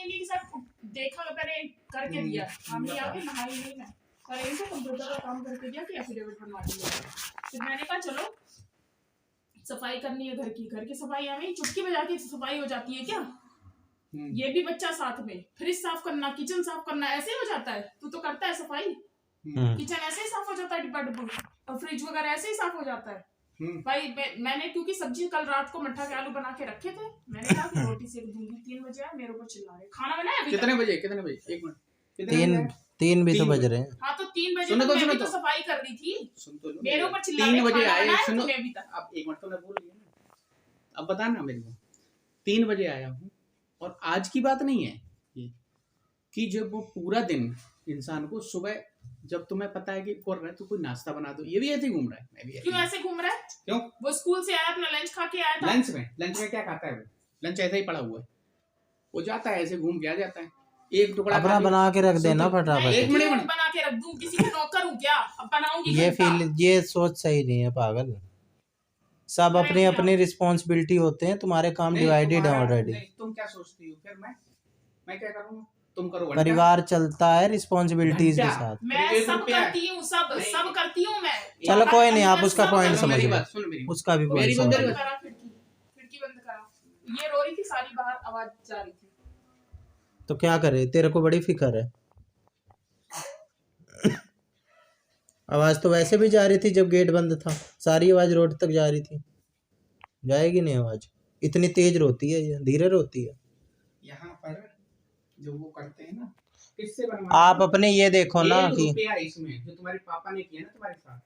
नहीं कि सर देखा मैंने करके दिया, हम यहाँ पे नहाई नहीं मैं, और यही से कंप्यूटर का काम करके दिया कि एफिडेविट बनवा दिया। फिर मैंने कहा चलो सफाई करनी है घर की सफाई है, चुटकी बजा के सफाई हो जाती है क्या? ये भी बच्चा साथ में, फ्रिज साफ करना, किचन साफ करना, ऐसे ही हो जाता है। तू तो करता है सफाई, किचन ऐसे ही साफ हो जाता है डिब्बा डिब्बू, और फ्रिज वगैरह ऐसे ही साफ हो जाता है। भाई मैंने क्योंकि सब्जी कल रात को मट्ठा के आलू बना के रखे थे, मैंने कहा कि रोटी सेक दूंगी। 3 बजे आए, मेरे ऊपर चिल्ला रहे। खाना बनाया अभी? कितने बजे? एक मिनट, 3 भी तो बज रहे हैं। हाँ तो 3 बजे तो मैं भी तो सफाई कर रही थी, मेरे ऊपर चिल्ला रहे। 3 बजे आए, सुनो अब एक मिनट तो मैं बोल रही हूँ ना, अब बता ना मेरे को। 3 बजे आया हूँ, और आज की बात नहीं है ये, कि जब वो पूरा दिन इंसान को सुबह जब तुम्हें पता है कि कर रहा है तो कोई नाश्ता बना दो, ये भी ऐसे ही घूम रहा है। मैं भी क्यों ऐसे घूम रहा है? क्यों? वो स्कूल से आया, अपना लंच खा के आया था। लंच में क्या खाता है वो? लंच ऐसे ही पड़ा हुआ है, वो जाता है ऐसे घूम के आ जाता है। एक टुकड़ा अपना बना के रख देना फटाफट। एक मिनट बना के रख दूं, किसी को नौकर हूं क्या? अब बनाऊंगी। ये सोच सही नहीं है पागल। सब अपनी अपनी रिस्पॉन्सिबिलिटी होते हैं, तुम्हारे काम डिवाइडेड है ऑलरेडी। तुम क्या सोचती हो फिर? मैं क्या करूँगा? तुम करो। परिवार चलता है रिस्पॉन्सिबिलिटीज के साथ। मैं सब करती हूँ, सब करती हूँ मैं। चलो कोई नहीं, आप उसका पॉइंट समझ लो, उसका भी पॉइंट समझ लो। खिड़की बंद करा, ये रो रही थी सारी, बाहर आवाज जा रही थी। तो क्या करे, तेरे को बड़ी फिक्र है। आवाज तो वैसे भी जा रही थी जब गेट बंद था, सारी आवाज रोड तक जा रही थी। जाएगी नहीं आवाज? इतनी तेज रोती है ये, धीरे रोती है। यहाँ पर जो वो करते हैं ना, किससे आप अपने ये देखो ना कि इसमें जो तुम्हारे पापा ने किया ना तुम्हारे साथ,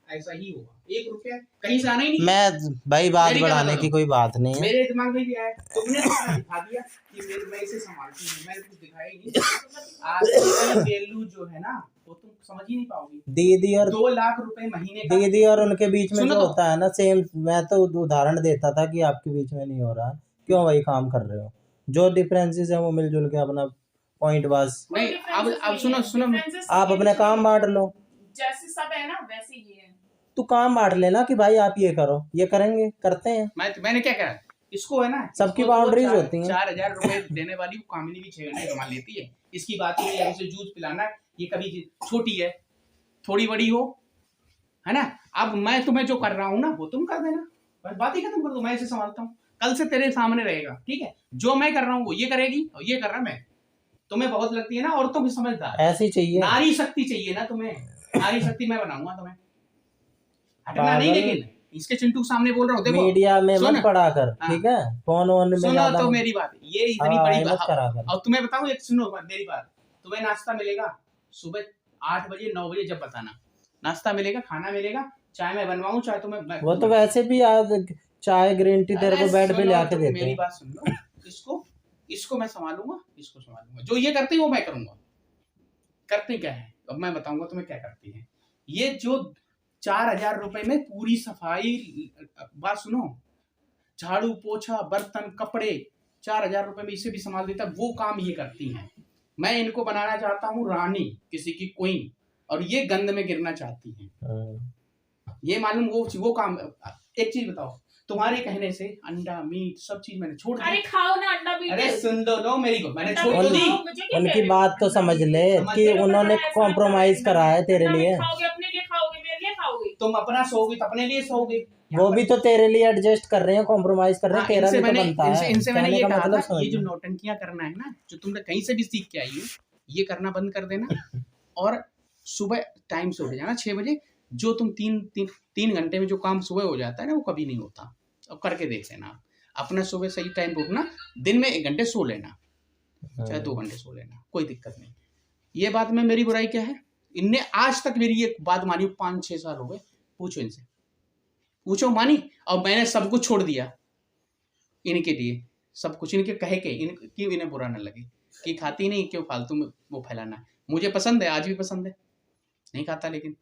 ऐसा ही होगा। 1 रुपया कहीं से आना ही नहीं। मैं भाई बात बढ़ाने की कोई बात नहीं है। मेरे दिमाग में भी आया, तुमने तो दिखा दिया कि मैं इसे संभालती हूँ, मैंने कुछ दिखाया ही नहीं। आज वैल्यू जो है ना वो तुम समझ ही नहीं पाओगी। दीदी और 2 लाख रुपए महीने का, दीदी और उनके बीच में जो होता है ना, सेम। मैं तो उदाहरण देता था कि आपके बीच में नहीं हो रहा, क्यों वही काम कर रहे हो? जो डिफरेंसेस है वो मिलजुल के अपना पॉइंट वास नहीं। अब सुनो, आप अपने काम बांट लो, जैसे सब है ना वैसे ही है। तू काम बांट लेना कि भाई आप ये करो, ये करेंगे, करते हैं। मैंने क्या कहा, इसको है ना, सबकी बाउंड्रीज होती हैं। 4000 रुपए देने वाली वो कामिनी भी 6 घंटे कमा लेती है। इसकी बात नहीं है, उसे जूस पिलाना, ये कभी छोटी है थोड़ी बड़ी हो, है ना। अब मैं तुम्हें जो कर रहा हूँ ना वो तुम कर देना, बस बात ही खत्म कर दो। मैं इसे संभालता हूँ, कल से तेरे सामने रहेगा, ठीक है? जो मैं कर रहा हूँ वो ये करेगी, और ये कर रहा मैं। तुम्हें बहुत लगती है ना औरतों की समझदार, ऐसी चाहिए, नारी शक्ति चाहिए ना तुम्हें। नारी शक्ति मैं बनाऊंगा तुम्हें, हटना नहीं। लेकिन इसके चिंटू सामने बोल रहा हूँ, देखो मीडिया में मत पढ़ा कर, ठीक है? फोन ऑन में सुनो तो मेरी बात, ये इतनी बड़ी बात करा कर। और तुम्हें बताऊं, एक सुनो मेरी बात, तुम्हें नाश्ता मिलेगा सुबह 8 बजे 9 बजे, जब बताना नाश्ता मिलेगा, खाना मिलेगा, चाय मैं बनवाऊं, चाहे तुम्हें वो तो वैसे भी चाय ग्रीन टी तेरे को बेड पे ले आके देते हैं। मेरी बात सुन लो, इसको मैं संभालूंगा, इसको संभालूंगा। जो ये करती है वो मैं करूंगा। करते क्या है अब मैं बताऊंगा तुम्हें क्या करती है। ये जो 4000 रुपए में पूरी सफाई, बात सुनो, झाड़ू पोछा बर्तन कपड़े, 4000 रुपए में इसे भी संभाल देता, वो काम ये करती हैं। मैं इनको बनाना चाहता हूँ रानी, किसी की क्वीन, और ये गंद में गिरना चाहती हैं। ये मालूम वो काम। एक चीज बताओ, तुम्हारे कहने से अंडा मीट सब चीज मैंने छोड़ दी। अरे खाओ ना अंडा मीट। अरे सुन दो मेरी को, मैंने छोड़ दी। उनकी बात तो समझ ले कि उन्होंने कॉम्प्रोमाइज करा है तेरे लिए। खाओगे अपने लिए, खाओगे मेरे लिए, खाओगे तुम अपना सोओगे तो अपने लिए सोओगे। वो भी तो तेरे लिए एडजस्ट कर रहे हैं, कॉम्प्रोमाइज कर रहे हैं। तेरा भी तो बनता है। इनसे मैंने ये कहा था, ये जो नौटंकियां करना है ना, जो तुमने कहीं से भी सीख के आई हो, ये करना बंद कर देना। और सुबह टाइम से उठ जाना 6 बजे। जो तुम 3 घंटे में जो काम सुबह हो जाता है ना, वो कभी नहीं होता। अब करके देख लेना, अपना सुबह सही टाइम पे उठना, दिन में 1 घंटे सो लेना, चाहे 2 घंटे सो लेना, कोई दिक्कत नहीं। ये बात में मेरी बुराई क्या है? इनने आज तक मेरी ये बात मानी, 5-6 साल हो गए। पूछो इनसे, पूछो मानी। और मैंने सब कुछ छोड़ दिया इनके लिए, सब कुछ इनके कहे के, क्यों इन्हें बुरा न लगे कि खाती नहीं, क्यों फालतू में वो फैलाना। मुझे पसंद है, आज भी पसंद है, नहीं खाता। लेकिन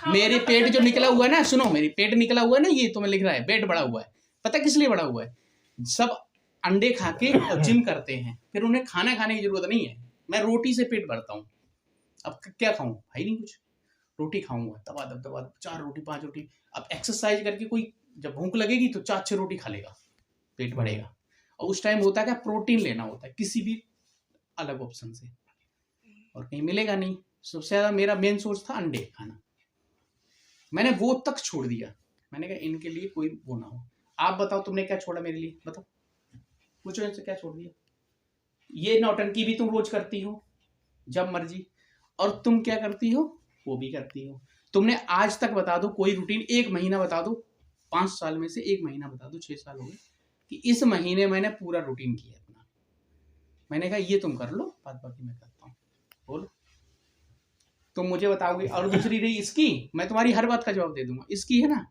मेरे पेट जो निकला हुआ है ना, सुनो, मेरी पेट निकला हुआ है ना, ये तुम्हें लिख रहा है पेट बड़ा हुआ है। पता किस लिए बड़ा हुआ है? सब अंडे खा के और जिम करते हैं, फिर उन्हें खाना खाने की जरूरत नहीं है। मैं रोटी से पेट भरता हूँ। अब क्या खाऊं? भाई नहीं कुछ, रोटी खाऊंगा, दबा दब 4 रोटी 5 रोटी। अब एक्सरसाइज करके कोई जब भूख लगेगी तो 4-6 रोटी खा लेगा, पेट बढ़ेगा। और उस टाइम होता है क्या, प्रोटीन लेना होता है, किसी भी अलग ऑप्शन से, और कहीं मिलेगा नहीं। सबसे ज़्यादा मेरा मेन सोर्स था अंडे खाना, मैंने वो तक छोड़ दिया। मैंने कहा इनके लिए कोई वो ना हो। आप बताओ तुमने क्या छोड़ा मेरे लिए, बताओ, पूछो इनसे क्या छोड़ दिया। ये नौटंकी भी तुम रोज करती हो जब मर्जी, और तुम क्या करती हो वो भी करती हो। तुमने आज तक बता दो कोई रूटीन, 1 महीना बता दो, 5 साल में से 1 महीना बता दो, 6 साल हो गए कि इस महीने मैंने पूरा रूटीन किया अपना। मैंने कहा ये तुम कर लो, बात बाकी मैं करता हूँ। बोलो तुम मुझे बताओगे। और दूसरी रही इसकी, मैं तुम्हारी हर बात का जवाब दे दूंगा। इसकी है ना,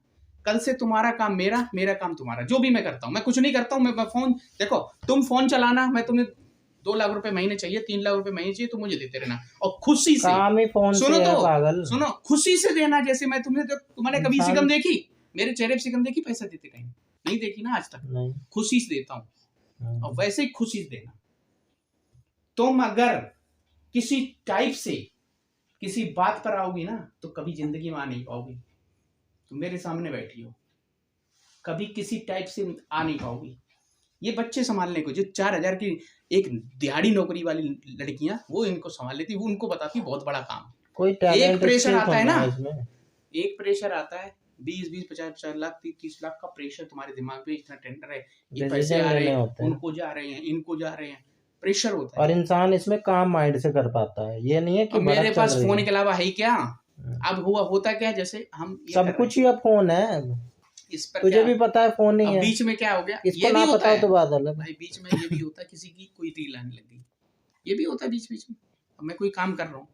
कल से तुम्हारा काम मेरा, मेरा काम तुम्हारा। जो भी मैं करता हूँ, मैं कुछ नहीं करता हूँ। मैं फोन, देखो तुम फोन चलाना, मैं तुम्हें 2 लाख रुपए महीने चाहिए, 3 लाख रुपए महीने चाहिए, तो मुझे देते रहना, और खुशी से। काम ही फोन सुनो से है तो, पागल। सुनो, खुशी से देना। जैसे मैं तुम्हें, तुम्हारे कभी इंसान- सिकम देखी, मेरे चेहरे पे सिकम देखी पैसा देते टाइम? नहीं देखी ना आज तक। नहीं। खुशी से देता हूँ, और वैसे ही खुशी से देना। तुम अगर किसी टाइप से किसी बात पर आओगी ना, तो कभी जिंदगी में आ नहीं पाओगी। तुम मेरे सामने बैठी हो, कभी किसी टाइप से आ नहीं पाओगी। ये बच्चे संभालने को, जो 4,000 की एक दिहाड़ी नौकरी वाली लड़कियां, वो इनको संभाल लेती, वो उनको बताती बहुत बड़ा काम। कोई टैलेंट एक प्रेशर स्किल आता है होना ना, इसमें। एक प्रेशर आता है, 20, 50 लाख, 30 लाख का प्रेशर तुम्हारे दिमाग पे। इतना टेंडर है, ये पैसे डिसीजन आ रहे लेने हैं, होते हैं, उनको जा रहे हैं, इनको जा रहे हैं, प्रेशर होता और है। इंसान इसमें काम माइंड से कर पाता है। ये नहीं है कि अब मेरे भड़क चल पास रही फोन है। के अलावा है क्या? अब होता क्या है, जैसे हम ये सब कर कुछ रहे ही अब फोन है। हैं, इस पर तुझे क्या, भी पता है फोन नहीं अब है। बीच में क्या हो गया, इसको ये ना भी होता पता हो है तो बात अलग है। भाई, बीच में ये भी होता है, किसी की कोई रील आने लगी, ये भी होता है बीच बीच में। अब मैं कोई काम कर रहा हूँ,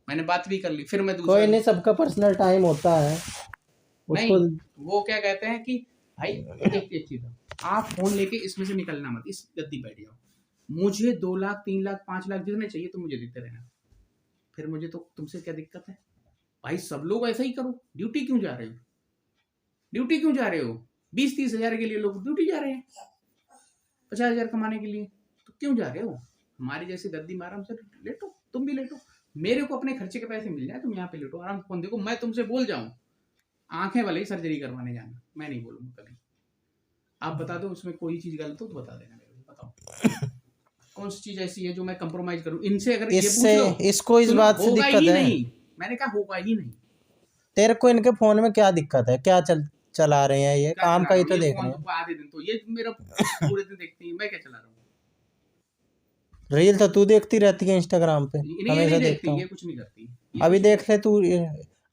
मैंने बात भी कर ली, फिर मैं दूसरा, कोई नहीं, सबका पर्सनल टाइम होता है उसको। नहीं, वो क्या कहते हैं कि भाई एक चीज है, आप फोन लेके इसमें से निकलना मत, इस गद्दी बैठ जाओ। मुझे 2 लाख, 3 लाख, 5 लाख जितने चाहिए तो मुझे देते रहना, फिर मुझे तो तुमसे क्या दिक्कत है भाई? सब लोग ऐसा ही करो। ड्यूटी क्यों जा रहे हो? ड्यूटी क्यों जा रहे हो? 20-30 हजार के लिए लोग ड्यूटी जा रहे हैं, 50 हजार कमाने के लिए, तो क्यों जा रहे हो? हमारी जैसे गद्दी में आराम से लेटो, तुम भी लेटो। मेरे को अपने खर्चे के पैसे मिल जाए, तुम यहाँ पे लेटो आराम से फोन देखो। मैं तुमसे बोल जाऊं, आंखें वाले ही सर्जरी करवाने जाना, मैं नहीं बोलूंगा कभी। आप बता दो उसमें कोई चीज गलत हो तो बता देना मेरे को, बताओ कौन सी चीज ऐसी है जो मैं कंप्रोमाइज करूं इनसे? अगर इससे ये पूछ लो, इसको इस बात से होगा दिक्कत ही है। नहीं, मैंने कहा होगा ही नहीं। तेरे को इनके फोन में क्या दिक्कत है? क्या चला रहे हैं? ये क्या काम चला का रहा ही हूं? तो ये देख फोन रहे हैं। तो आधे दिन तो ये मेरा पूरे दिन देखती है, मैं क्या चला रहा हूँ? रील तो तू देखती रहती है इंस्टाग्राम पे, ये हमेशा नहीं देखता देखती, हूँ। ये कुछ नहीं करती। अभी देख ले तू,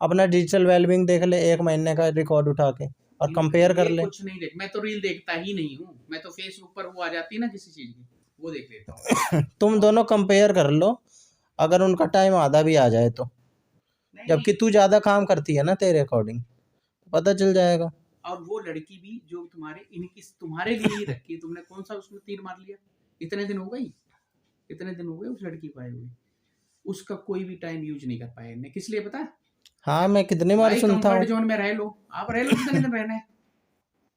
अपना डिजिटल वेलबींग देख ले, 1 महीने का रिकॉर्ड उठा के और कंपेयर कर ले। कुछ नहीं देख, मैं तो रील देखता ही नहीं हूँ। मैं तो फेसबुक पर वो आ जाती है ना किसी चीज की, वो देख लेता हूँ। तुम दोनों कंपेयर कर लो, अगर उनका टाइम आधा भी आ जाए तो। नहीं, जबकि तू ज्यादा काम करती है ना, तेरे अकॉर्डिंग पता चल जाएगा। और वो लड़की भी जो तुम्हारे लिए ही रखी है, तुमने कौन सा उसमें तीर मार लिया? इतने दिन हो गए उस लड़की को आए हुए, उसका कोई भी टाइम यूज नहीं कर पाए ने। किस लिए पता है? हाँ, मैं कितनी बार सुनता कंफर्ट हूँ। जोन में रह लो, आप रह लो कितने दिन रहना है।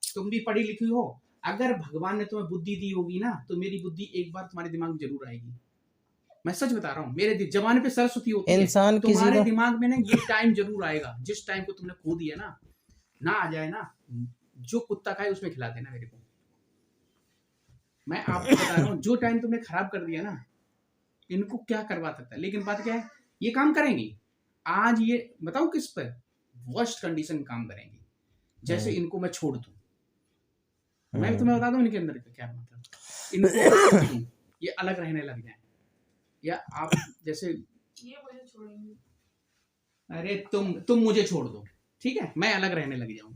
तुम भी पढ़ी लिखी हो, अगर भगवान ने तुम्हें बुद्धि दी होगी ना, तो मेरी बुद्धि एक बार तुम्हारे दिमाग में जरूर आएगी। मैं सच बता रहा हूँ, मेरे जमाने पे सरस्वती होती है, इंसान किसी तुम्हारे को दिमाग में ना ये टाइम जरूर आएगा। जिस टाइम को तुमने खो दिया ना आ जाए ना, जो कुत्ता खाए उसमें खिला देना मेरे को। मैं आपको बता रहा हूँ, जो टाइम तुमने खराब कर दिया ना, इनको क्या करवा सकता है। लेकिन बात क्या है, ये काम करेंगी। आज ये बताऊं किस पर वर्स्ट कंडीशन काम करेंगी, जैसे इनको मैं छोड़ दूं। मैं तुम्हें बता दूं इनके अंदर का क्या मतलब, इनको छोड़ दूं, ये अलग रहने लग जाए, या आप जैसे ये मुझे छोड़ेंगे। अरे तुम मुझे छोड़ दो, ठीक है, मैं अलग रहने लग जाऊं,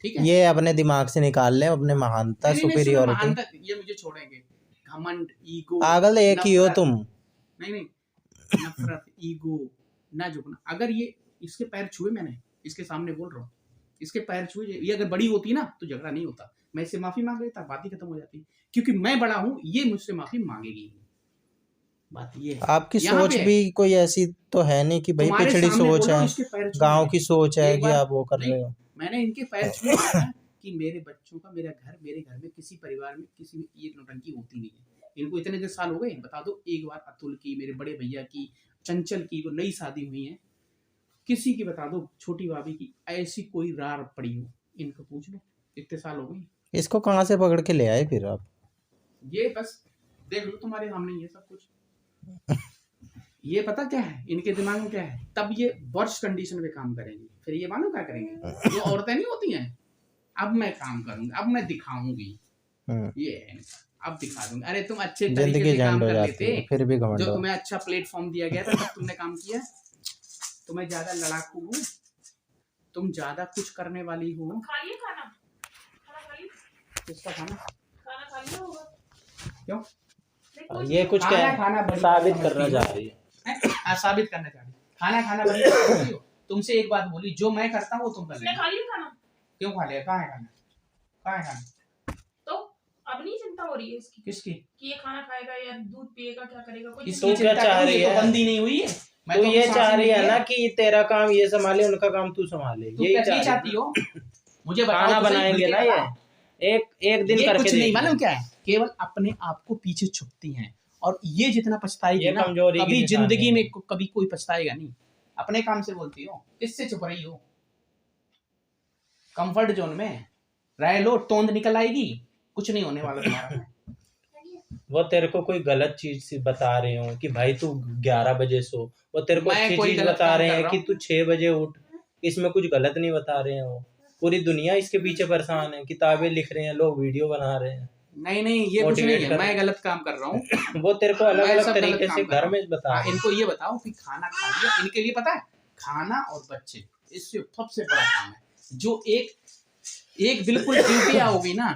ठीक है। ये अपने दिमाग से निकाल ले, अपने महानता, सुपीरियोरिटी। ये मुझे छोड़ेंगे, घमंड, ईगो, पागल एक ही हो तुम। नहीं, नफरत, ईगो, ना झुकना। अगर ये इसके पैर छुए, मैंने इसके सामने बोल रहा हूँ, इसके पैर छुए, ये अगर बड़ी होती ना तो झगड़ा नहीं होता, मैं इससे माफी मांग लेता, बात ही खत्म हो जाती। क्योंकि मैं बड़ा हूँ, ये मुझसे माफी मांगेगी। बात ये है। आपकी सोच भी कोई ऐसी तो है नहीं कि भाई पिछड़ी सोच है, गांव की सोच है कि आप वो कर रहे हो। मैंने इनके पैर छुए कि मेरे बच्चों का, मेरे घर में किसी परिवार में किसी में ये नौटंकी होती नहीं है। इनको इतने साल हो गए, बता दो एक बार अतुल की, मेरे बड़े भैया की, चंचल की, वो नई शादी हुई है, किसी की बता दो, छोटी भाभी की, ऐसी कोई रार पड़ी हो, इनको पूछ लो, इतने साल हो गए। इसको कहाँ से पकड़ के ले आए फिर आप? ये बस देख लो तुम्हारे सामने ये सब कुछ। ये पता क्या है इनके दिमाग में क्या है, तब ये वर्स्ट कंडीशन पे काम करेंगे, फिर ये मालूम क्या करेंगे, जो औरतें नहीं होती हैं, अब मैं काम करूंगी, अब मैं दिखाऊंगी, ये है इनका, अब दिखा दूंगी। अरे तुम अच्छे तरीके जिंदगी से काम झंड हो कर जाती है, लेते, फिर भी घमंड जो हो। तुम्हें अच्छा प्लेटफॉर्म दिया गया था तब तुमने काम किया। तुम्हें ज्यादा लड़ाकू हो, तुम ज्यादा कुछ करने वाली हो। खा लिया खाना, खाना खा लिया, किसका खाना? खाना खा लिया होगा। क्यों? ये कुछ खाना बड़ी साबित समझती करना हो। चाह रही है। साबित करना चाह रही है। खाना बड़ी समझती हो। तुमसे एक बात बोली, जो मैं करता हूँ वो तुम कर उसने लेना। खा लिया खाना, क्यों खा लिया? कहाँ है खाना? कहाँ है खाना? तो अब नहीं चिंता हो रही है इसकी किसकी? कि ये खाना खाएगा या दूध पिएगा, क्या करेगा, कोई इसकी तू क्या चिंता चाह करो, रही ये तो है? बंदी नहीं हुई है। मैं तो तो ये अपनी चाह सांसें रही ली है ना कि तेरा काम ये संभाले, उनका काम तू संभाले, तुम यही क्या चाहती है। हो? मुझे बताओ खाना तो सही, बनाएंगे खुल ना के ये, बताओ। एक दिन ये करके कुछ नहीं देख मालूम ले। क्या है, केवल अपने आप को पीछे छुपती हैं, और ये जितना पछताएगी ये ना, कमजोरी की कभी निशानी जिंदगी है। में कभी कोई पछताएगा नहीं। अपने काम से बोलती हो, किससे छुप रही हो? कंफर्ट जोन में रह लो, तोंद निकल आएगी, कुछ नहीं होने वाला तुम्हारा। वो तेरे को कोई गलत चीज बता रहे हो कि भाई तू 11 बजे सो, वो तेरे को मैं अच्छी कोई चीज गलत बता काम रहे कर हैं रहा कि हूँ? तू 6 बजे उठ, इसमें कुछ गलत नहीं बता रहे हो। पूरी दुनिया इसके पीछे परेशान है, किताबें लिख रहे हैं लोग, वीडियो बना रहे हैं। नहीं, ये कुछ नहीं है, मैं गलत काम कर रहा हूँ। वो तेरे को अलग मैं अलग सब गलत तरीके काम से कर रहा घर हूँ। में बता हाँ, रहे हैं। इनको ये बताओ कि खाना खा लिया, इनके लिए पता है खाना और बच्चे, इससे सबसे बड़ा काम है। जो एक बिल्कुल ड्यूटियां होगी ना,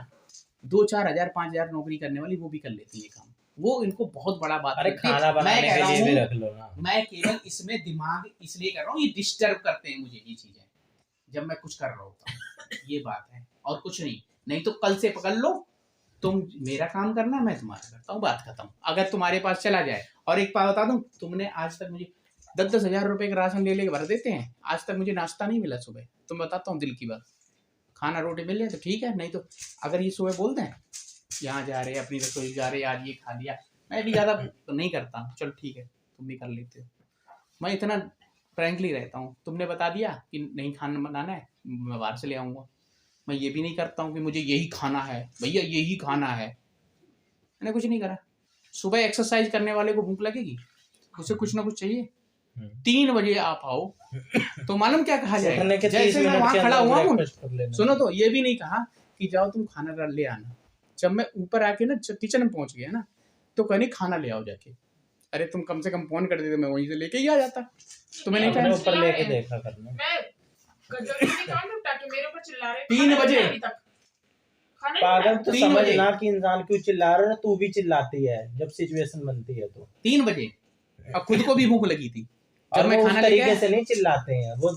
2-4 हजार 5,000 नौकरी करने वाली, वो भी कर लेती है काम, वो इनको बहुत बड़ा बात अरे लगती है। खाना बनाने मैं कह के रहा लिए भी हूँ, रख लो ना। मैं केवल इसमें दिमाग इसलिए कर रहा हूँ, ये डिस्टर्ब करते हैं मुझे ये चीजें, जब मैं कुछ कर रहा होता हूँ, ये बात है और कुछ नहीं तो कल से पकड़ लो, तुम मेरा काम करना, मैं तुम्हारा करता हूँ, बात खत्म। अगर तुम्हारे पास चला जाए, और एक बात बता दूं, तुमने आज तक मुझे 10-10 हजार रुपए का राशन ले भर देते हैं, आज तक मुझे नाश्ता नहीं मिला सुबह। तुम बताता हूँ दिल की बात, खाना रोटी मिल जाए तो ठीक है, नहीं तो अगर ये सुबह बोलते हैं यहाँ जा रहे हैं, अपनी रसोई जा रहे हैं, आज ये खा लिया, मैं भी ज़्यादा तो नहीं करता, चलो ठीक है तुम भी कर लेते हो, मैं इतना फ्रैंकली रहता हूँ। तुमने बता दिया कि नहीं खाना बनाना है, मैं बाहर से ले आऊँगा। मैं ये भी नहीं करता हूँ कि मुझे यही खाना है, भैया यही खाना है, मैंने कुछ नहीं करा। सुबह एक्सरसाइज करने वाले को भूख लगेगी, उसे कुछ ना कुछ चाहिए। 3 बजे आप आओ तो मालूम क्या कहा जाएगा, जैसे मैं वहां खड़ा हुआ हूँ, सुनो तो ये भी नहीं कहा कि जाओ तुम खाना ले आना। जब मैं ऊपर आके ना किचन में पहुंच गया ना, तो कहनी खाना ले आओ जाके। अरे तुम कम से कम फोन कर देते, मैं वहीं से लेके ही आ जाता। तुम्हें नहीं अपने कहा ऊपर लेके देखा करना। मैं गजब से काम निपटा के मेरे ऊपर चिल्ला रहे 3 बजे अभी तक खाना नहीं पागल, खाया। तो 3 बजे समझना कि इंसान क्यों चिल्ला रहा है, तू भी चिल्लाती है जब सिचुएशन बनती है तो। 3 बजे अब खुद को भी भूख लगी थी, जब और मैं वो खाना उस लेके तरीके आया। से नहीं चिल्लाते हैं वो,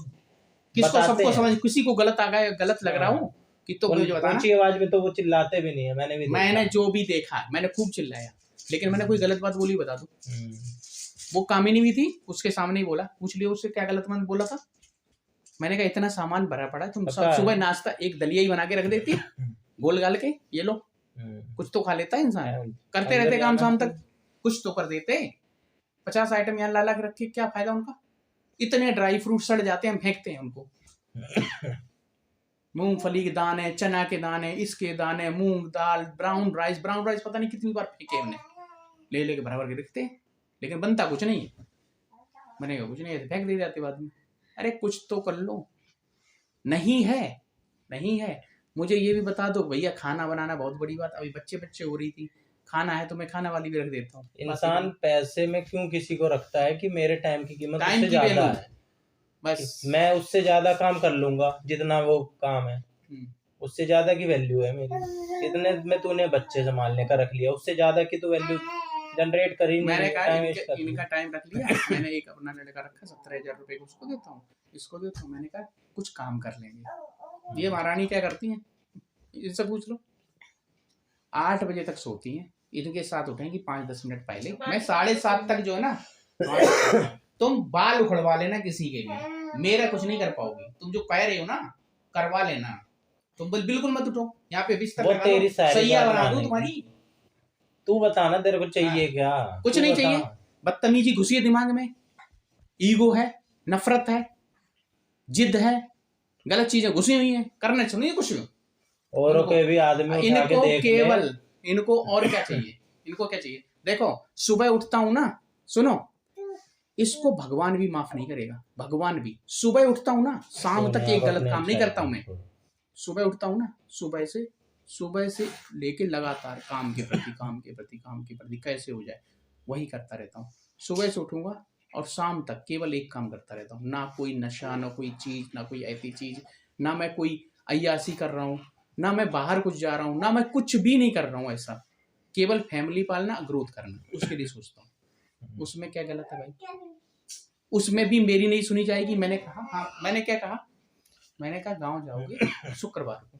किसको बताते सबको हैं। समझ, किसी को गलत आ गया, गलत लग रहा हूँ कि तो मुझे बताना। ऊंची आवाज में तो वो चिल्लाते भी नहीं है, मैंने भी मैंने देखा। जो भी देखा, मैंने खूब चिल्लाया, लेकिन मैंने कोई गलत बात बोली बता दूं, हम्म। वो कामिनी भी थी, उसके सामने ही बोला, पूछ लियो उससे क्या गलत मैंने बोला था। मैंने कहा इतना सामान भरा पड़ा, तुम सब सुबह नाश्ता एक दलिया ही बना के रख देती, गोल गाल के, ये लो कुछ तो खा लेता है इंसान। करते रहते काम शाम तक, कुछ तो कर देते। 50 आइटम यहाँ ला के रखे, क्या फायदा उनका? इतने ड्राई फ्रूट सड़ जाते हैं, हम फेंकते हैं उनको। मूंगफली के दाने, चना के दाने, इसके दाने, मूंग दाल, ब्राउन राइस पता नहीं कितनी बार फेंके हमने, ले लेके भर के रखते हैं, लेकिन बनता कुछ नहीं है, बनेगा कुछ नहीं, ऐसे फेंक दे जाते बाद में। अरे कुछ तो कर लो, नहीं है। मुझे ये भी बता दो भैया, खाना बनाना बहुत बड़ी बात, अभी बच्चे हो रही थी, खाना है तो मैं खाना वाली भी रख देता हूँ। इंसान पैसे में क्यों किसी को रखता है कि मेरे टाइम की कीमत टाइम उससे की ज्यादा वैल्यू, है, बस मैं उससे ज्यादा काम कर लूंगा जितना वो काम है, उससे ज्यादा की वैल्यू है मेरी। इतने में तूने बच्चे संभालने का रख लिया, उससे ज्यादा की तो वैल्यू जनरेट कर ही नहीं। मैंने कहा time waste कर इनका टाइम रख लिया। मैंने एक अपना लड़का रखा, 17,000 रुपए उसको देता हूँ, इसको देता हूँ। मैंने कहा कुछ काम कर लेंगे। ये महारानी क्या करती हैं, इनसे पूछ लो। 8 बजे तक सोती हैं, इनके साथ उठेंगी 5-10 मिनट पहले। मैं 7:30 तक जो है ना, तुम बाल उखड़वा लेना किसी के भी, मेरा कुछ नहीं कर पाओगी। तुम जो कह रहे हो ना करवा लेना, तुम बिल्कुल मत उठो। यहाँ पे बिस्तर लगा दो, सैया बना दो तुम्हारी। तू बता ना तेरे को चाहिए क्या? कुछ नहीं चाहिए, बदतमीजी घुसी है दिमाग में, ईगो है, नफरत है, जिद है, गलत चीजें घुसी हुई हैं, करना चाहिए कुछ। औरों के भी आदमी इनको केवल इनको और क्या चाहिए, इनको क्या चाहिए? देखो सुबह उठता हूं ना, सुनो, इसको भगवान भी माफ नहीं करेगा, भगवान भी। सुबह उठता हूँ ना, शाम तक एक गलत काम नहीं करता हूँ मैं। सुबह उठता हूँ ना, सुबह से लेके लगातार काम के प्रति कैसे हो जाए वही करता रहता हूँ। सुबह से उठूंगा और शाम तक केवल एक काम करता रहता हूँ, ना कोई नशा, ना कोई चीज, ना कोई ऐसी चीज, ना मैं कोई अय्यासी कर रहा हूँ, ना मैं बाहर कुछ जा रहा हूँ, ना मैं कुछ भी नहीं कर रहा हूँ ऐसा। केवल फैमिली पालना, ग्रोथ करना, उसके लिए सोचता हूँ। उसमें क्या गलत है भाई? उसमें भी मेरी नहीं सुनी जाएगी। मैंने कहा, हाँ मैंने क्या कहा, मैंने कहा गाँव जाओगे शुक्रवार को,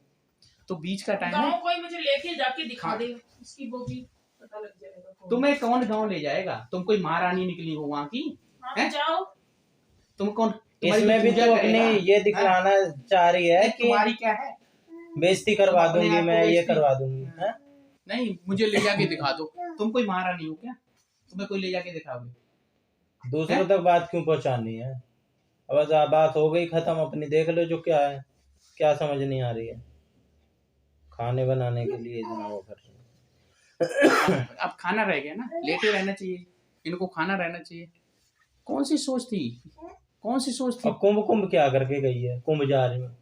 तो बीच का टाइम है। गाँव कोई मुझे लेके जाके दिखा दे, उसकी वो भी पता लग जाएगा। तुम्हें कौन गाँव ले जाएगा? तुम कोई महारानी निकली हो वहाँ की? हाँ, जाओ। तुम कौन? इसमें भी तो अपनी ये दिखाना चाह रही है कि तुम्हारी क्या है, बेइज्जती करवा दूंगी मैं, ये करवा दूंगी। नहीं, मुझे ले जाके दिखा दो। तुम कोई महारानी हो क्या? तुम्हें कोई ले जाके दिखाओगे? दूसरों तक बात क्यों पहुंचानी है? अब बात हो गई खत्म, अपनी देख लो जो क्या है। क्या समझ नहीं आ रही है? खाने बनाने के लिए इतना वो कर रहे हैं। अब खाना रह गया ना, लेटे रहना चाहिए, इनको खाना रहना चाहिए। कौन सी सोच थी? कुंभ क्या करके गई है? कुंभ जा रही है।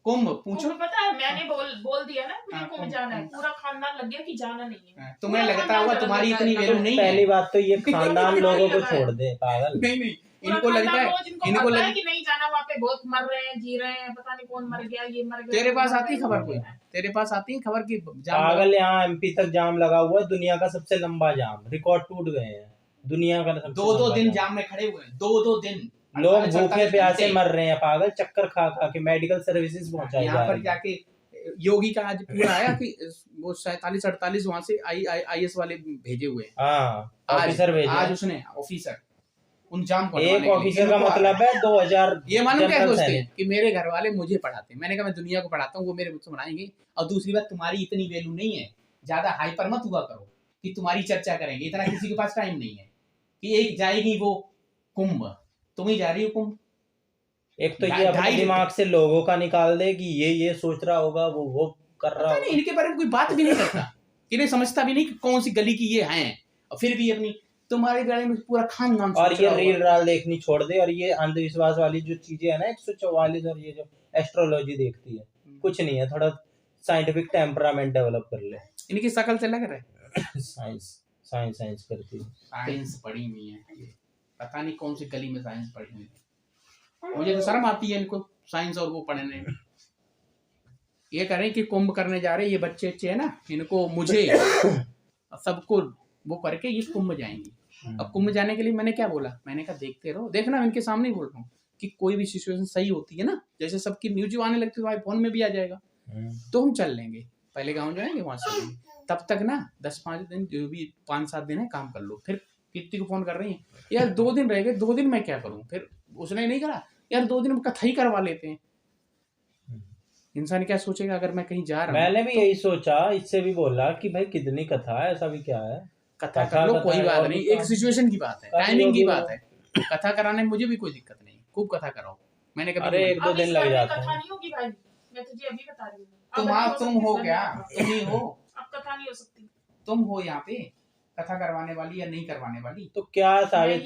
कुंभ पूछो। पता है, मैंने बोल दिया ना मुझे कुंभ जाना है। पूरा खानदान लग गया कि जाना नहीं है। तुम्हें लगता होगा तुम्हारी इतनी वैल्यू नहीं है। पहली बात तो ये खानदान लोगों को छोड़ दे, पागल। नहीं, इनको लगता है कि नहीं जाना, वहाँ पे बहुत मर रहे हैं, जी रहे हैं, पता नहीं कौन मर गया, ये मर गया। तेरे पास आती है खबर? कोई तेरे पास आती है खबर की? पागल, यहाँ एमपी तक जाम लगा हुआ है, दुनिया का सबसे लंबा जाम, रिकॉर्ड टूट गए हैं दुनिया का। 2-2 दिन जाम में खड़े हुए हैं, 2-2 दिन लोग भूखे प्यासे मर रहे हैं पागल, चक्कर खा खा के मेडिकल सर्विसेज पहुंचाई जा रही है। यहाँ पर जाके योगी का आज पूरा आया कि वो 47-48 वहाँ से IAS वाले भेजे हुए हैं। ऑफिसर भेजे आज उसने ऑफिसर उन जाम को, एक ऑफिसर का मतलब है 2000। ये मालूम क्या सोचते हैं कि मेरे घर वाले मुझे पढ़ाते हैं। मैंने कहा मैं दुनिया को पढ़ाता हूँ, वो मेरे मुझसे पढ़ाएंगे। और दूसरी बात, तुम्हारी इतनी वैल्यू नहीं है, ज्यादा हाइपर मत हुआ करो कि तुम्हारी चर्चा करेंगे। इतना किसी के पास टाइम नहीं है कि एक जाएगी वो कुंभ, तुम ही जा रही हो कुंभ। एक तो ये अपने दिमाग से लोगों का निकाल दे कि ये सोच रहा होगा, वो कर रहा होगा। इनके बारे में कोई बात भी नहीं करता, इन्हें समझता भी नहीं कि कौन सी गली की ये हैं, और फिर भी अपनी तुम्हारे गले में पूरा खानदान। और ये रील राल देखनी छोड़ दे, और ये अंधविश्वास वाली जो चीजें है ना 144, और ये जो एस्ट्रोलॉजी देखती है, कुछ नहीं है। थोड़ा साइंटिफिक टेम्परामेंट डेवलप कर ले। इनकी शकल से लग रहा है साइंस करती है। साइंस पढ़ी हुई है, पता नहीं कौन सी गली में साइंस पढ़ी हुई है। मुझे तो शर्म आती है इनको साइंस और वो पढ़ने में। ये कह रहे हैं कि कुंभ करने जा रहे हैं, ये बच्चे है ना, इनको मुझे सबको वो करके ये कुंभ जाएंगे। अब कुंभ जाने के लिए मैंने क्या बोला, मैंने कहा देखते रहो, देखना इनके सामने ही बोल रहा हूँ कि कोई भी सिचुएशन सही होती है ना, जैसे सबकी न्यूज आने लगती है तो भाई फोन में भी आ जाएगा, तो हम चल लेंगे। पहले गाँव जाएंगे, वहां से तब तक ना 10-5 दिन, जो भी 5-7 दिन है काम कर लो। फिर कीर्ति को फोन कर रही है, यार 2 दिन रह गए, 2 दिन मैं क्या करूं? फिर उसने नहीं करा, यार 2 दिन कथा ही करवा लेते हैं। इंसान क्या सोचेगा अगर मैं कहीं जा रहा हूँ? मैंने भी यही सोचा, इससे भी बोला कि भाई कितनी कथा है, ऐसा भी क्या है, कथा कर लो, कोई बात नहीं। एक सिचुएशन की बात है, टाइमिंग की बात है। कथा कराने में मुझे भी कोई दिक्कत नहीं, खूब कथा कराओ। मैंने कभी 1-2 दिन लग जाते हैं। कथा नहीं होगी भाई, मैं तुझे अभी बता रही हूँ। तुम हो क्या? तुम ही हो। अब कथा नहीं हो सकती। तुम हो यहाँ पे कथा करवाने वाली या नहीं करवाने वाली? तो क्या साबित,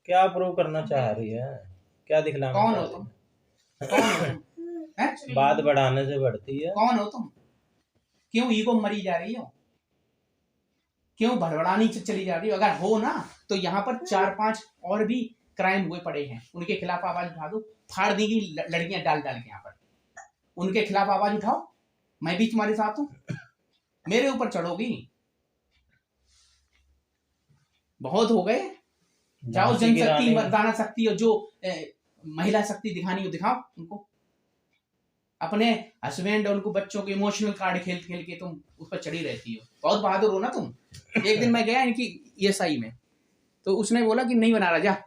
क्या प्रूव करना चाह रही है, क्या दिखलाना? कौन हो तुम? कौन हो तुम? बात बढ़ाने से बढ़ती है। कौन हो तुम? क्यों ईगो मरी जा रही हो? क्यों भड़बड़ानी चली जा रही हो? अगर हो ना तो यहाँ पर 4-5 और भी क्राइम हुए पड़े हैं, उनके खिलाफ आवाज उठा दो। फाड़ देगी लड़कियां डाल डाल के यहाँ पर, उनके खिलाफ आवाज उठाओ। मैं भी तुम्हारे साथ हूँ, मेरे ऊपर चढ़ोगी? बहुत हो गए, जाओ जनशक्ति, मर्दाना शक्ति और जो महिला शक्ति दिखानी हो दिखाओ उनको। अपने हस्बैंड और उनको बच्चों के इमोशनल कार्ड खेल खेल के तुम उस पर चढ़ी रहती हो। बहुत बहादुर हो ना तुम। एक दिन मैं गया इनकी ESI में, तो उसने बोला कि नहीं बना रहा, जा।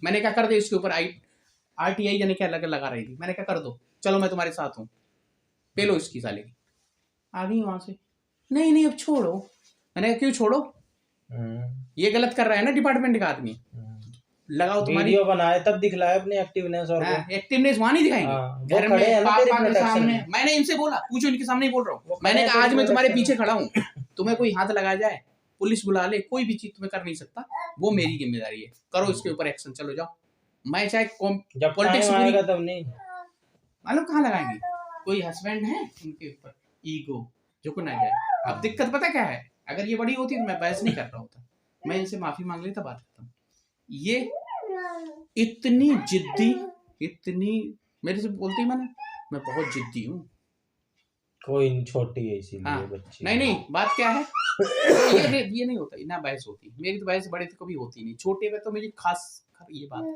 मैंने क्या कर दे इसके ऊपर RTI जाने क्या लगा रही थी। मैंने क्या कर दो, चलो मैं तुम्हारे साथ हूँ, पे लो इसकी साले की। आ गई वहां से, नहीं अब छोड़ो। मैंने कहा क्यों छोड़ो, ये गलत कर रहा है ना डिपार्टमेंट का आदमी, लगाओ तुम्हारी वीडियो बनाए तब दिखलाए अपनी एक्टिवनेस। और एक्टिवनेस वहां नहीं दिखाएंगे, घर में पापा के सामने। मैंने इनसे बोला, पूछो इनके सामने ही बोल रहा हूँ। मैंने कहा आज मैं तुम्हारे पीछे खड़ा हूँ, तुम्हें कोई हाथ लगा जाए पुलिस बुला ले, कोई भी चीज तुम्हें कर नहीं सकता, वो मेरी जिम्मेदारी है, करो इसके ऊपर एक्शन, चलो जाओ। मैं चाहे जब पॉलिटिक्स टाइम आएगा तब नहीं। मालूम कहाँ लगाएंगे, कोई हस्बैंड है उनके ऊपर ईगो झुक ना जाए। अब दिक्कत पता क्या है, अगर ये बड़ी होती तो मैं बहस नहीं कर रहा होता, मैं इनसे माफी मांग लेता, बात करता हूँ। ये इतनी जिद्दी, इतनी मेरे से बोलती, मैं बहुत जिद्दी हूँ। कोई नहीं, छोटी है इसीलिए हाँ, बच्ची। नहीं बात क्या है, तो ये नहीं होता ना, बहस होती मेरी तो, बहस बड़े तो कभी होती नहीं, छोटे में तो मेरी खास ये बात है।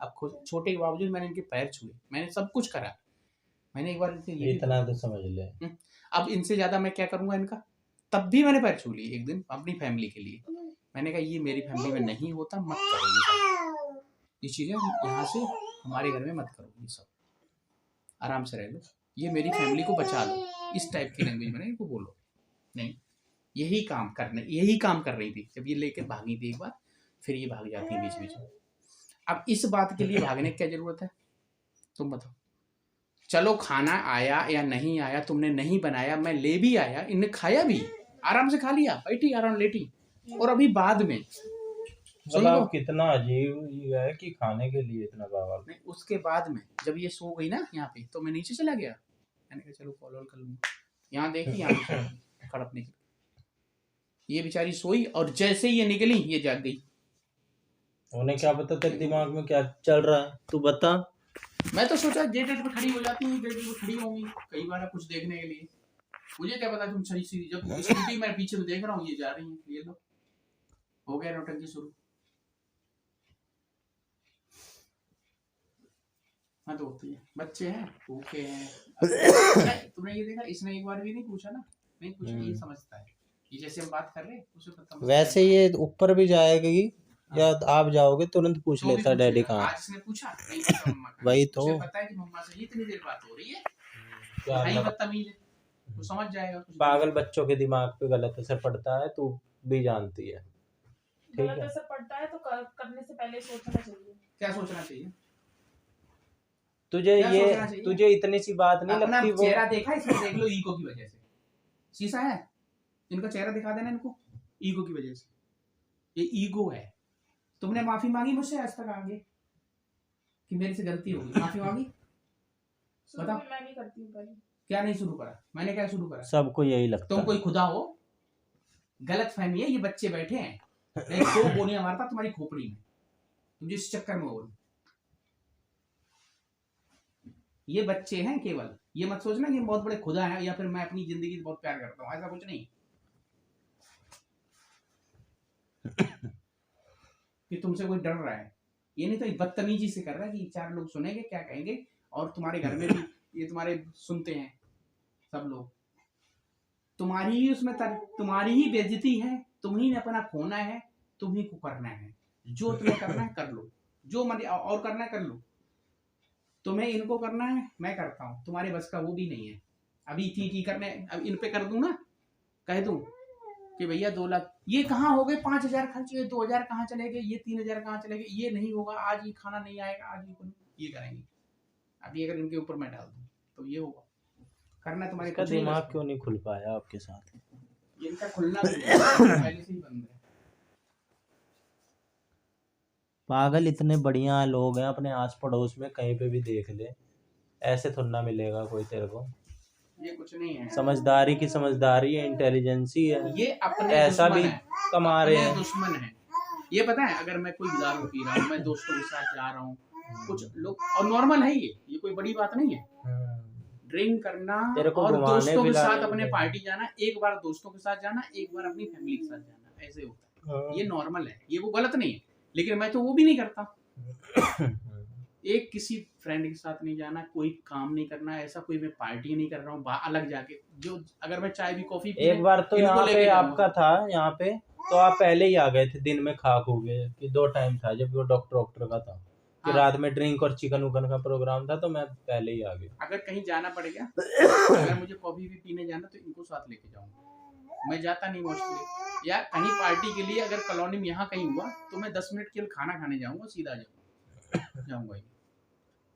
अब खुद छोटे के बावजूद मैंने इनके पैर छुए, मैंने सब कुछ करा, मैंने एक बार इनसे ये इतना तो समझ ले। अब इनसे ज्यादा मैं क्या करूंगा इनका, तब भी मैंने पैर छू लिए एक दिन अपनी फैमिली के लिए। मैंने कहा ये मेरी फैमिली में नहीं होता, मत करो ये चीजें, यहाँ से हमारे घर में मत करो, ये सब आराम से रह लो, ये मेरी फैमिली को बचा लो, इस टाइप की लैंग्वेज में इनको बोलो। नहीं, यही काम कर रही थी, जब ये लेके भागी थी एक बार, फिर ये भाग जाती है बीच बीच में। अब इस बात के लिए भागने की क्या जरूरत है, तुम बताओ। चलो खाना आया या नहीं आया, तुमने नहीं बनाया, मैं ले भी आया, इनने खाया भी, आराम से खा लिया, बैठी आराम लेटी, और अभी बाद में मतलब कितना अजीब है कि खाने के लिए इतना बवाल। नहीं, उसके बाद में जब ये सो गई ना यहाँ पे, तो मैं नीचे चला गया, मैंने कहा चलो कॉल कर लूंगा, यहाँ देखी यहाँ खड़प निकली, ये बेचारी सोई, और जैसे ही ये निकली ये जाग गई। उन्हें क्या पता तेरे दिमाग में क्या चल रहा है, तू बता। मैं तो सोचा डेट पे खड़ी हो जाती हूँ, डेट पे खड़ी होंगी कई बार कुछ देखने के लिए, मुझे क्या पता तुम सही सी, जब स्कूटी मैं पीछे में देख रहा हूँ ये जा रही है, ये लो हो गया नौटंकी शुरू। हाँ तो होती है, बच्चे हैं भूखे हैं। तुमने ये देखा, इसने एक बार भी नहीं पूछा ना, नहीं पूछा, ये समझता है, ये जैसे हम बात कर रहे हैं उसे पता। वैसे ये ऊपर भी जाएगी या आप जाओगे तुरंत पूछ तो लेता डैडी कहाँ। आज इसने पूछा नहीं पता मम्मा कहाँ। वही तो उसे पता है कि मम्मा से इतनी देर बात हो रही है, क्या बदतमीज है, तो समझ जाएगा। पागल बच्चों के दिमाग पे गलत असर पड़ता है, तू भी जानती है। गलत असर पड़ता है तो करने से पहले सोचना चाहिए। क्या सोचना चाहिए तुझे इतनी सी बात नहीं लगती। वो चेहरा देखा, इसमें देख लो, ईगो की वजह से शीशा है, इनका चेहरा दिखा देना इनको, ईगो की वजह से, ये ईगो है। तुमने माफी मांगी मुझसे आज तक आगे कि मेरे से गलती होगी, माफी मांगी? बताओ। मैं नहीं करती हूँ। क्या नहीं शुरू करा मैंने, क्या शुरू करा? सबको यही लगता तुम कोई खुदा हो, गलत फहमी है, ये बच्चे बैठे हैं, तो गोलियां मारता तुम्हारी खोपड़ी में, तुम जिस चक्कर में हो, ये बच्चे हैं केवल। ये मत सोचना कि बहुत बड़े खुदा हैं या फिर मैं अपनी जिंदगी से बहुत प्यार करता हूँ, ऐसा कुछ नहीं कि तुमसे कोई डर रहा है, ये नहीं तो बदतमीजी से कर रहा है कि चार लोग सुनेंगे क्या कहेंगे, और तुम्हारे घर में भी ये तुम्हारे सुनते हैं सब लोग, तुम्हारी ही उसमें तुम्हारी ही बेइज्जती है, तुम ही ने अपना खोना है, तुम ही को करना है, जो तुम्हें करना है कर लो, जो मन और करना है कर लो, तुम्हें इनको करना है मैं करता हूँ, तुम्हारे बस का वो भी नहीं है। अभी थी करने, अब इन पे कर दूं ना, कह दूं कि भैया 2 लाख ये कहाँ हो गए, 5,000 खर्च हुए, 2,000 कहाँ चले गए, ये 3,000 कहाँ चले गए, ये नहीं होगा, आज ये खाना नहीं आएगा, आज ये करेंगे। अभी अगर इनके ऊपर मैं डाल दूं तो ये होगा, करना तुम्हारे का दिमाग क्यों नहीं खुल पाया आपके साथ? इनका खुलना पहले से ही बंद है। पागल इतने बढ़िया लोग हैं अपने आस पड़ोस में, कहीं पे भी देख ले, ऐसे थोड़ा ना मिलेगा कोई तेरे को। ये कुछ नहीं है, समझदारी की समझदारी है, इंटेलिजेंसी है, ये अपने ऐसा भी कमा रहे हैं। दुश्मन है ये, पता है, अगर मैं कोई दारू पी रहा हूँ, मैं दोस्तों के साथ जा रहा हूँ, कुछ लोग, और नॉर्मल है ये कोई बड़ी बात नहीं है, ड्रिंक करना और दोस्तों के साथ अपने पार्टी जाना, एक बार दोस्तों के साथ जाना, एक बार अपनी फैमिली के साथ जाना, ऐसे होता है, ये नॉर्मल है, ये वो गलत नहीं है, लेकिन मैं तो वो भी नहीं करता। एक किसी फ्रेंड के साथ नहीं जाना, कोई काम नहीं करना, ऐसा कोई मैं पार्टी नहीं कर रहा हूँ अलग जाके, जो अगर मैं चाय भी कॉफी एक बार तो यहाँ पे आपका था, यहाँ पे तो आप पहले ही आ गए थे, दिन में खाक हो गए कि 2 टाइम था, जब वो डॉक्टर का था कि रात में ड्रिंक और चिकन उकन का प्रोग्राम था, तो मैं पहले ही आ गया। अगर कहीं जाना पड़ेगा, अगर मुझे कॉफी भी पीने जाना तो इनको साथ लेके जाऊंगा, मैं जाता नहीं मोस्टली, या कहीं पार्टी के लिए अगर कॉलोनी में यहाँ कहीं हुआ तो मैं 10 मिनट के लिए खाना खाने जाऊंगा, सीधा जाऊंगा।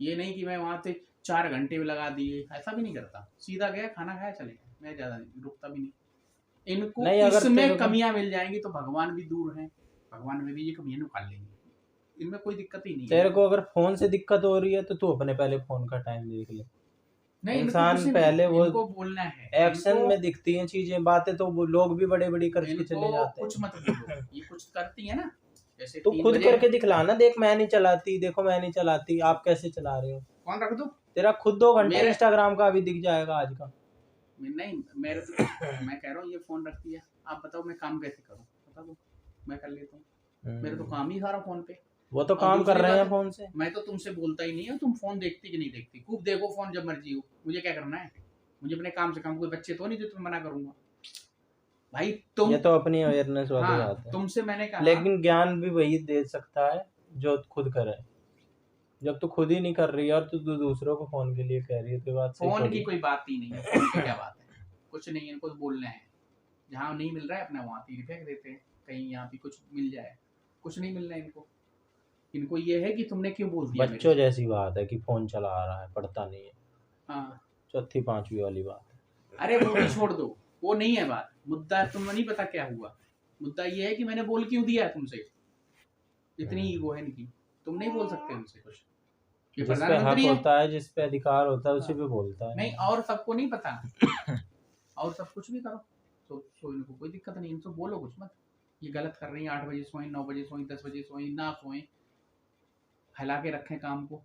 ये नहीं कि मैं वहां से 4 घंटे भी लगा दिए, ऐसा भी नहीं करता, सीधा गया खाना खाया चले गया, मैं ज्यादा रुकता भी नहीं। इनको नहीं, अगर इसमें तेरे को- कमियां मिल जाएंगी तो भगवान भी दूर हैं, भगवान में भी ये कमियां निकाल लेंगे, इनमें कोई दिक्कत ही नहीं तेरे है। को अगर फोन से दिक्कत हो रही है तो तू अपने पहले फोन का टाइम देख ले। नहीं, इनको इंसान कुछ नहीं, पहले वो इनको बोलना है, एक्शन में दिखती हैं चीजें, बातें तो वो लोग भी बड़े बड़ी करके इनको चले जाते कुछ हैं। मत बोलो, ये कुछ करती है ना, जैसे तू 3 खुद बजे करके दिखलाना, देख मैं नहीं चलाती, देखो मैं नहीं चलाती, आप कैसे चला रहे हो। कौन रख दो, तेरा खुद 2 घंटे मेरे- इंस्टाग्राम का अभी दिख जाएगा आज का। नहीं मेरे तो मैं कह रहा हूँ ये फोन रख दिया, आप बताओ मैं काम कैसे करूँ, बता दो, मैं कर लेता हूँ, मेरे तो काम ही सारा फोन पे। वो तो और काम कर दूसरी रहे हैं बात- फोन से। मैं तो तुमसे बोलता ही नहीं है, तुम फोन देखती कि नहीं देखती, खूब देखो फोन जब मर्जी हो, मुझे क्या करना है, मुझे अपने काम से काम, कोई बच्चे तो नहीं जो तुम्हें मना करूंगा भाई, तुम ये तो अपनी अवेयरनेस वाली हाँ, बात है। तुमसे मैंने कहा, लेकिन ज्ञान भी वही दे सकता है जो खुद करे। जब तू खुद ही नहीं कर रही है और तू दूसरों को फोन के लिए कह रही है तो बात सही फोन थोड़ी की है। कोई बात ही नहीं है, फोन की क्या बात है, कुछ नहीं, इनको बोलना है, जहाँ नहीं मिल रहा है अपना वहाँ तीर फेंक देते हैं, कहीं यहाँ भी कुछ मिल जाए, कुछ नहीं मिलना है इनको, इनको ये है कि तुमने क्यों बोल दिया बच्चों जैसी बात है कि फोन चला रहा है, पढ़ता नहीं है, हाँ, चौथी पांचवी वाली बात है। अरे वो भी छोड़ दो, वो नहीं है बात, मुद्दा तुम्हें नहीं पता क्या हुआ, मुद्दा ये है कि मैंने बोल क्यों दिया है तुमसे, इतनी ईगो है इनकी, तुम नहीं बोल सकते उनसे कुछ, ये जिस पे हक प्रधानमंत्री है, होता है, जिस पे अधिकार होता है, उसी हाँ। पे बोलता है। नहीं और सबको नहीं पता, और सब कुछ भी करो, तो इनको कोई दिक्कत नहीं, इनसे बोलो कुछ मत, ये गलत कर रही है, 8 बजे सोएं, 9 बजे सोएं, 10 बजे सोएं, ना सोएं, फैला के रखें काम को,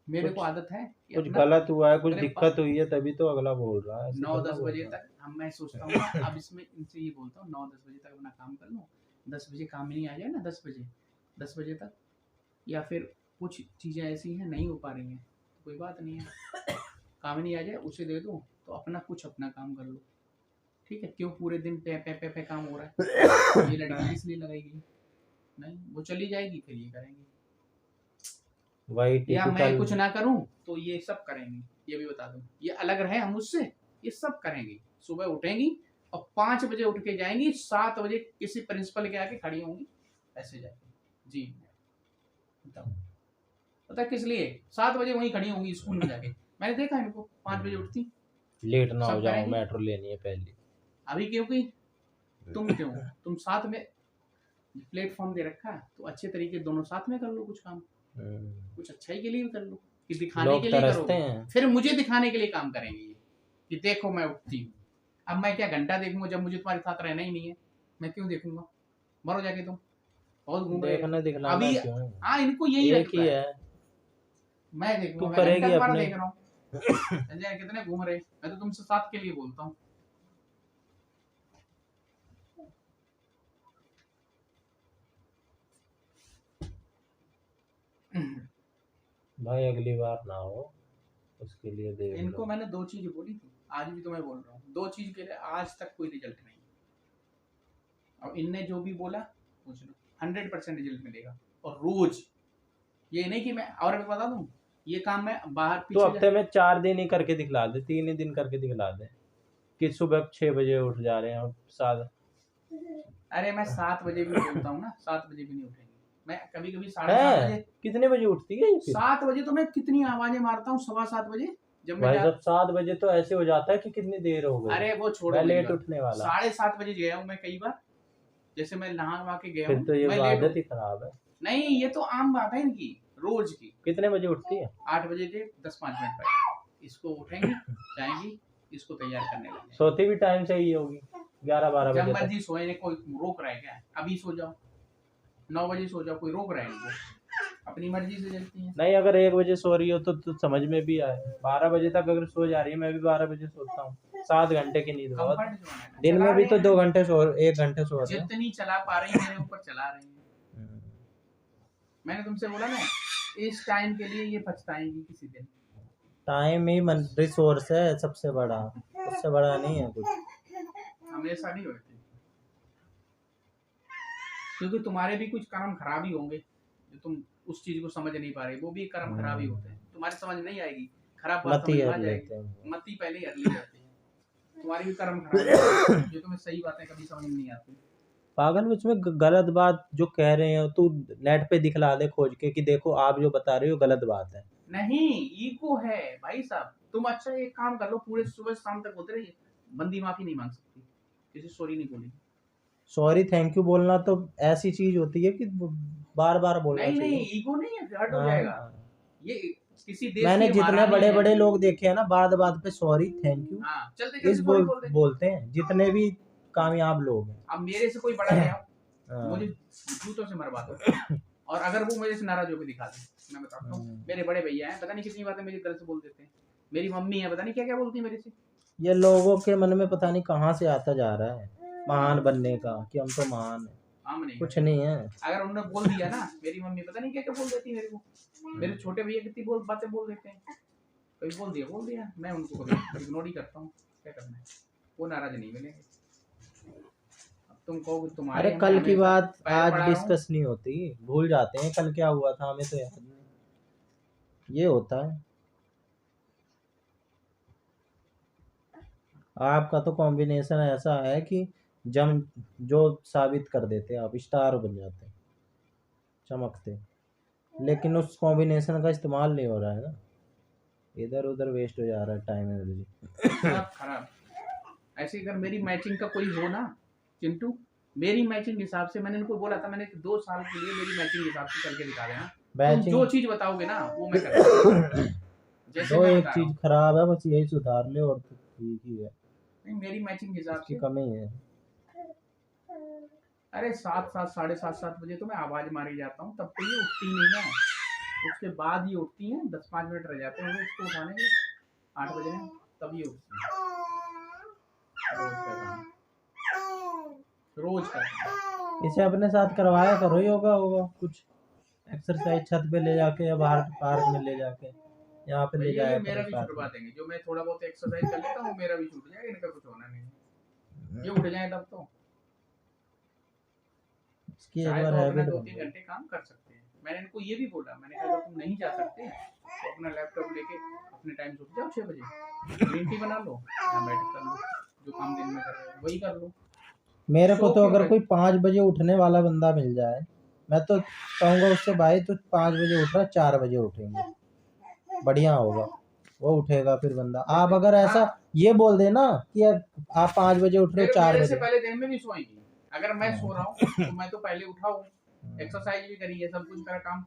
मेरे को आदत है कि कुछ अपना गलत हुआ है, कुछ अरे दिक्कत हुई है, तभी तो अगला बोल रहा है। ऐसे 9-10 थोड़ा बोल बजे रहा है। तक हम, मैं सोचता हूँ अब इसमें इनसे ये बोलता हूँ 9-10 बजे तक अपना काम कर लो, 10 बजे काम नहीं आ जाए ना, 10 बजे तक, या फिर कुछ चीज़ें ऐसी हैं नहीं हो पा रही हैं तो कोई बात नहीं है, काम नहीं आ जाए उसे दे दो, तो अपना काम कर लो, ठीक है, क्यों पूरे दिन पे काम हो रहा है, ये लड़की इसलिए लगाएगी, नहीं वो चली जाएगी फिर ये करेंगे, वही या मैं टिपिकल कुछ ना करूं तो ये सब करेंगे, ये भी बता दूं, ये अलग रहे हम उससे, ये सब करेंगी, सुबह उठेंगी और 5 बजे उठ के जाएंगी, 7 बजे किसी प्रिंसिपल के आके खड़ी होंगी, ऐसे जाके जी बताओ, पता किस लिए 7 बजे वहीं खड़ी होंगी स्कूल में जाके, मैंने देखा इनको 5 बजे उठती, लेट ना हो सब जाओ, करेंगी। मेट्रो लेनी है पहली। अभी क्योंकि तुम साथ में प्लेटफॉर्म दे रखा है तो अच्छे तरीके दोनों साथ में कर लो कुछ काम, कुछ अच्छाई के लिए भी कर लो, कि दिखाने लोग के लिए तरसते करोगे, हैं। फिर मुझे दिखाने के लिए काम करेंगे ये, कि देखो मैं उठती हूँ, अब मैं क्या घंटा देखूंगा जब मुझे तुम्हारे साथ रहना ही नहीं है, मैं क्यों देखूंगा, मरो जाके तुम, बहुत घूम रहे हो देखना दिखलाना अभी, क्यों? हाँ इनको यही एक ही लगता है, है। मैं देखूंगा, तू मैं करेगी घंटा तुम्हारा अपने- देख रहा हूँ, संजय कितने घूम रहे, मैं तो तुमसे साथ के लिए बोलता हूँ, भाई अगली बार ना हो, उसके लिए देख इनको लो। मैंने 2 चीज बोली थी, आज भी तुम्हें बोल रहा हूँ, 2 चीज के लिए आज तक कोई रिजल्ट नहीं, और इनने जो भी बोला पूछ लो, 100% रिजल्ट मिलेगा, और रोज, ये नहीं कि मैं और भी बता दूं, ये काम मैं बाहर तो पीछे हफ्ते में 4 दिन ही करके दिखला दे, 3 ही दिन करके दिखला दे कि सुबह 6 बजे उठ जा रहे हैं और 7। अरे मैं 7 बजे भी बोलता हूँ ना, 7 बजे भी नहीं उठेंगे, मैं कभी कभी 7:30 है बजे, कितने बजे उठती है ये फिर? 7 बजे तो मैं कितनी आवाजें मारता हूँ, 7:15 बजे जब मैं भाई साहब 7 बजे तो ऐसे हो जाता है कि कितनी देर हो गई। अरे वो छोड़ो, मैं लेट उठने वाला, 7:30 बजे गया हूँ मैं कई बार, जैसे मैं नहा वहा के गया फिर हूँ, तो ये मैं लेट आदत ही खराब है। नहीं, ये तो आम बात है इनकी रोज की, कितने बजे उठती है? 8 बजे से 10-5 मिनट पहले इसको उठेंगी, जाएंगी, इसको तैयार करने लगेंगे, सोती भी टाइम से ही होगी, 11-12 जब बजे तक। मर्जी सोए, कोई रोक रहा है क्या, अभी सो जाओ, 9 बजे सो जाओ, कोई रोक रहा है इनको, अपनी मर्जी से चलती है। नहीं, अगर 1 बजे सो रही हो तो समझ में भी आए, 12 बजे तक अगर सो जा रही है, मैं भी 12 बजे सोता हूँ, 7 घंटे की नींद बहुत। कंफर्ट जोन है ना, दिन चला में भी रहे तो हैं, 2 घंटे सो, 1 घंटे सो रहे हैं। जितनी चला पा रही है मेरे ऊपर चला रही है, मैंने तुमसे बोला ना, इस टाइम के लिए ये पछताएंगी किसी दिन, टाइम ही रिसोर्स है सबसे बड़ा, उससे बड़ा नहीं है कुछ। हमेशा नहीं होती, क्योंकि तुम्हारे भी कुछ कर्म खराब ही होंगे, जो तुम उस चीज को समझ नहीं पा रहे, वो भी कर्म खराब ही होते हैं, तुम्हारे समझ नहीं आएगी, खराब बात मती समझ में आ हर जाएगी, लेते हैं। मती पहले ही हर ली जाती है, तुम्हारी भी कर्म खराब है, जो तुम्हें सही बातें कभी समझ में नहीं आती, पागल, उसमें गलत बात जो कह रहे हैं तू नेट पे दिखला दे खोज के कि देखो आप जो बता रहे हो गलत बात है। नहीं ईगो है भाई साहब, तुम अच्छा एक काम कर लो, पूरे सुबह शाम तक होते रहिए, बंदी माफी नहीं मांग सकती, किसी सॉरी नहीं बोलेगी। सॉरी थैंक यू बोलना तो ऐसी चीज होती है कि बार बार बोलना नहीं चाहिए। नहीं, ईगो नहीं है, हर्ट हो हाँ, जाएगा। हाँ। ये किसी देश मैंने की जितने महारानी बड़े है। बड़े लोग देखे हैं ना, बात बात पे सॉरी थैंक यू हाँ, चलते इस चलते सॉरी बोल देंगे। बोलते हैं, जितने भी कामयाब लोग हैं। अब मेरे से कोई बड़ा ले आओ, हाँ। मुझे जूतों से मरवा दो, और अगर वो मेरे से नाराज होकर दिखा दे, मैं बताता हूँ, मेरे बड़े भैया हैं, पता नहीं कितनी बातें मेरी गलत से बोल देते हैं। मेरी मम्मी है, पता नहीं क्या क्या बोलती है मेरे से। ये लोगों के मन में पता नहीं कहाँ से आता जा रहा है महान बनने का, कि हम तो महान है। हम नहीं, कुछ नहीं है। अगर उन्होंने बोल दिया ना, मेरी मम्मी पता नहीं क्या क्या बोल देती है मेरे को। मेरे छोटे भैया कितनी बातें बोल देते हैं, कभी बोल दिया, मैं उनको कभी इग्नोर ही करता हूँ, क्या करना है, वो नाराज नहीं मिलेंगे। अब तुम कहो तुम्हारे, अरे कल की बात पैर आज पड़ा रहा हूँ। डिस्कस नहीं होती, भूल जाते हैं कल क्या हुआ था, हमें तो याद नहीं। ये होता है। आपका तो कॉम्बिनेशन ऐसा है कि जम जो साबित कर देते, आप स्टार बन जाते, चमकते, लेकिन उस कॉम्बिनेशन का इस्तेमाल नहीं हो रहा है ना, इधर उधर वेस्ट हो जा रहा है टाइम एनर्जी। सब खराब। ऐसे अगर मेरी मैचिंग का कोई हो ना चिंटू, मेरी मैचिंग हिसाब से, मैंने इनको बोला था, मैंने 2 साल के लिए मेरी मैचिंग हिसाब से करके दिखा देना, तुम मैचिंग जो चीज बताओगे ना वो मैं करूंगा। जैसे दो मैं एक बता रहा चीज हूँ, खराब है, बस यही सुधार ले और तो ठीक ही है, नहीं मेरी मैचिंग हिसाब उसकी से। कमी है। अरे 7 साढ़े 7 बजे तो मैं आवाज मारी जाता हूँ, तब तो ये उठती नहीं है, उसके बाद ही उठती है, 10-5 मिनट रह जाते हैं इसको उठाने के, 8 बजे में, तब ये उठती है। रोज का काम। इसे अपने साथ करवाया करो, योगा होगा कुछ, एक्सरसाइज छत पे ले जाके या बाहर पार्क में ले जाके, यहाँ पे ले भैया जाया ये मेरा करो भी साथ छुटवा में। देंगे, जो मैं थोड़ा बहुत एक्सरसाइज कर लेता हूँ मेरा भी छूट जाएगा, इनका कुछ होना नहीं, ये उठ जाए तब तो इसकी एक चाहे बार तो अपना हैबिट 2-3 घंटे काम कर सकते हैं। मैंने इनको ये भी बोला, मैंने कहा अगर तुम नहीं जा सकते तो अपना लैपटॉप लेके अपने टाइम से उठ जाओ 6 बजे, ग्रीन टी बना लो, यहाँ बैठ कर लो, जो काम दिन में कर रहे हो वही कर लो। मेरे को शो तो क्यों अगर है? कोई 5 बजे उठने वाला बंदा मिल जाए, मैं तो कहूँगा उससे, भाई तो 5 बजे उठ रहा, 4 बजे उठेंगे, बढ़िया होगा, वो उठेगा फिर बंदा। आप अगर ऐसा ये बोल देना कि आप 5 बजे उठ रहे हो, 4 मेरे से बजे, पहले दिन में भी सोएंगी, अगर मैं सो रहा हूँ तो मैं तो पहले उठा हूँ, एक्सरसाइज भी करी है, सब कुछ करा काम,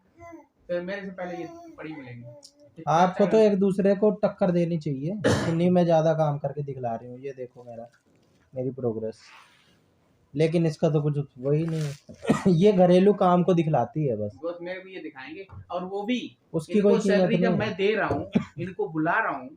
फिर मेरे से पहले ये पड़ी मिलेंगे। आपको तो एक दूसरे को टक्कर देनी चाहिए कि नहीं मैं ज्यादा काम करके दिखला रही हूँ, ये देखो मेरी प्रोग्रेस, लेकिन इसका तो कुछ वही नहीं है। ये घरेलू काम को दिखलाती है बस मेरे को ये दिखाएंगे, और वो भी उसकी कोई कीमत सैलरी नहीं जब है। मैं दे रहा हूँ, इनको बुला रहा हूँ,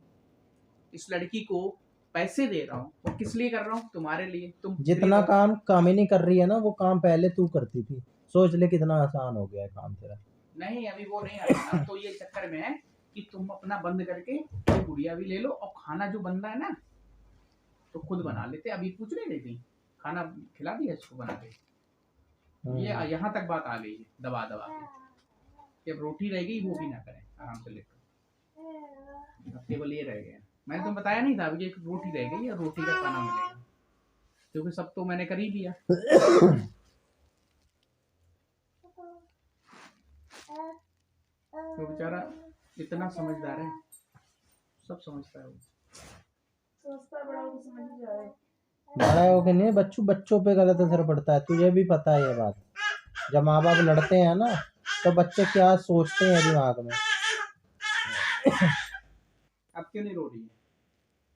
इस लड़की को पैसे दे रहा हूँ, वो किस लिए कर रहा हूँ, तुम्हारे लिए। तुम जितना काम कामिनी कर रही है ना, वो काम पहले तू करती थी, सोच ले कितना आसान हो गया है काम तेरा। नहीं अभी वो नहीं आया, अब तो ये चक्कर में है कि तुम अपना बंद करके तो गुड़िया भी ले लो, और खाना जो बन रहा है ना तो खुद बना लेते, अभी पूछ नहीं रही थी, खाना खिला दिया इसको बना के। ये यहाँ तक बात आ गई है दबा दबा के, अब रोटी रह गई वो भी ना करें, आराम से लेकर, केवल ये रह गया। मैंने तो बताया नहीं था, अभी एक रोटी रह गई है, रोटी का खाना मिलेगा, क्योंकि सब तो मैंने कर ही दिया। तो बेचारा इतना समझदार है, सब समझता है वो, सोचता बड़ा वो समझ ही जाए। बड़ा हो के नहीं, बच्चों पे गलत असर पड़ता है, तुझे भी पता है ये बात। जब माँ बाप लड़ते हैं ना, तो बच्चे क्या सोचते हैं दिमाग में। अब क्यों नहीं रो रही है,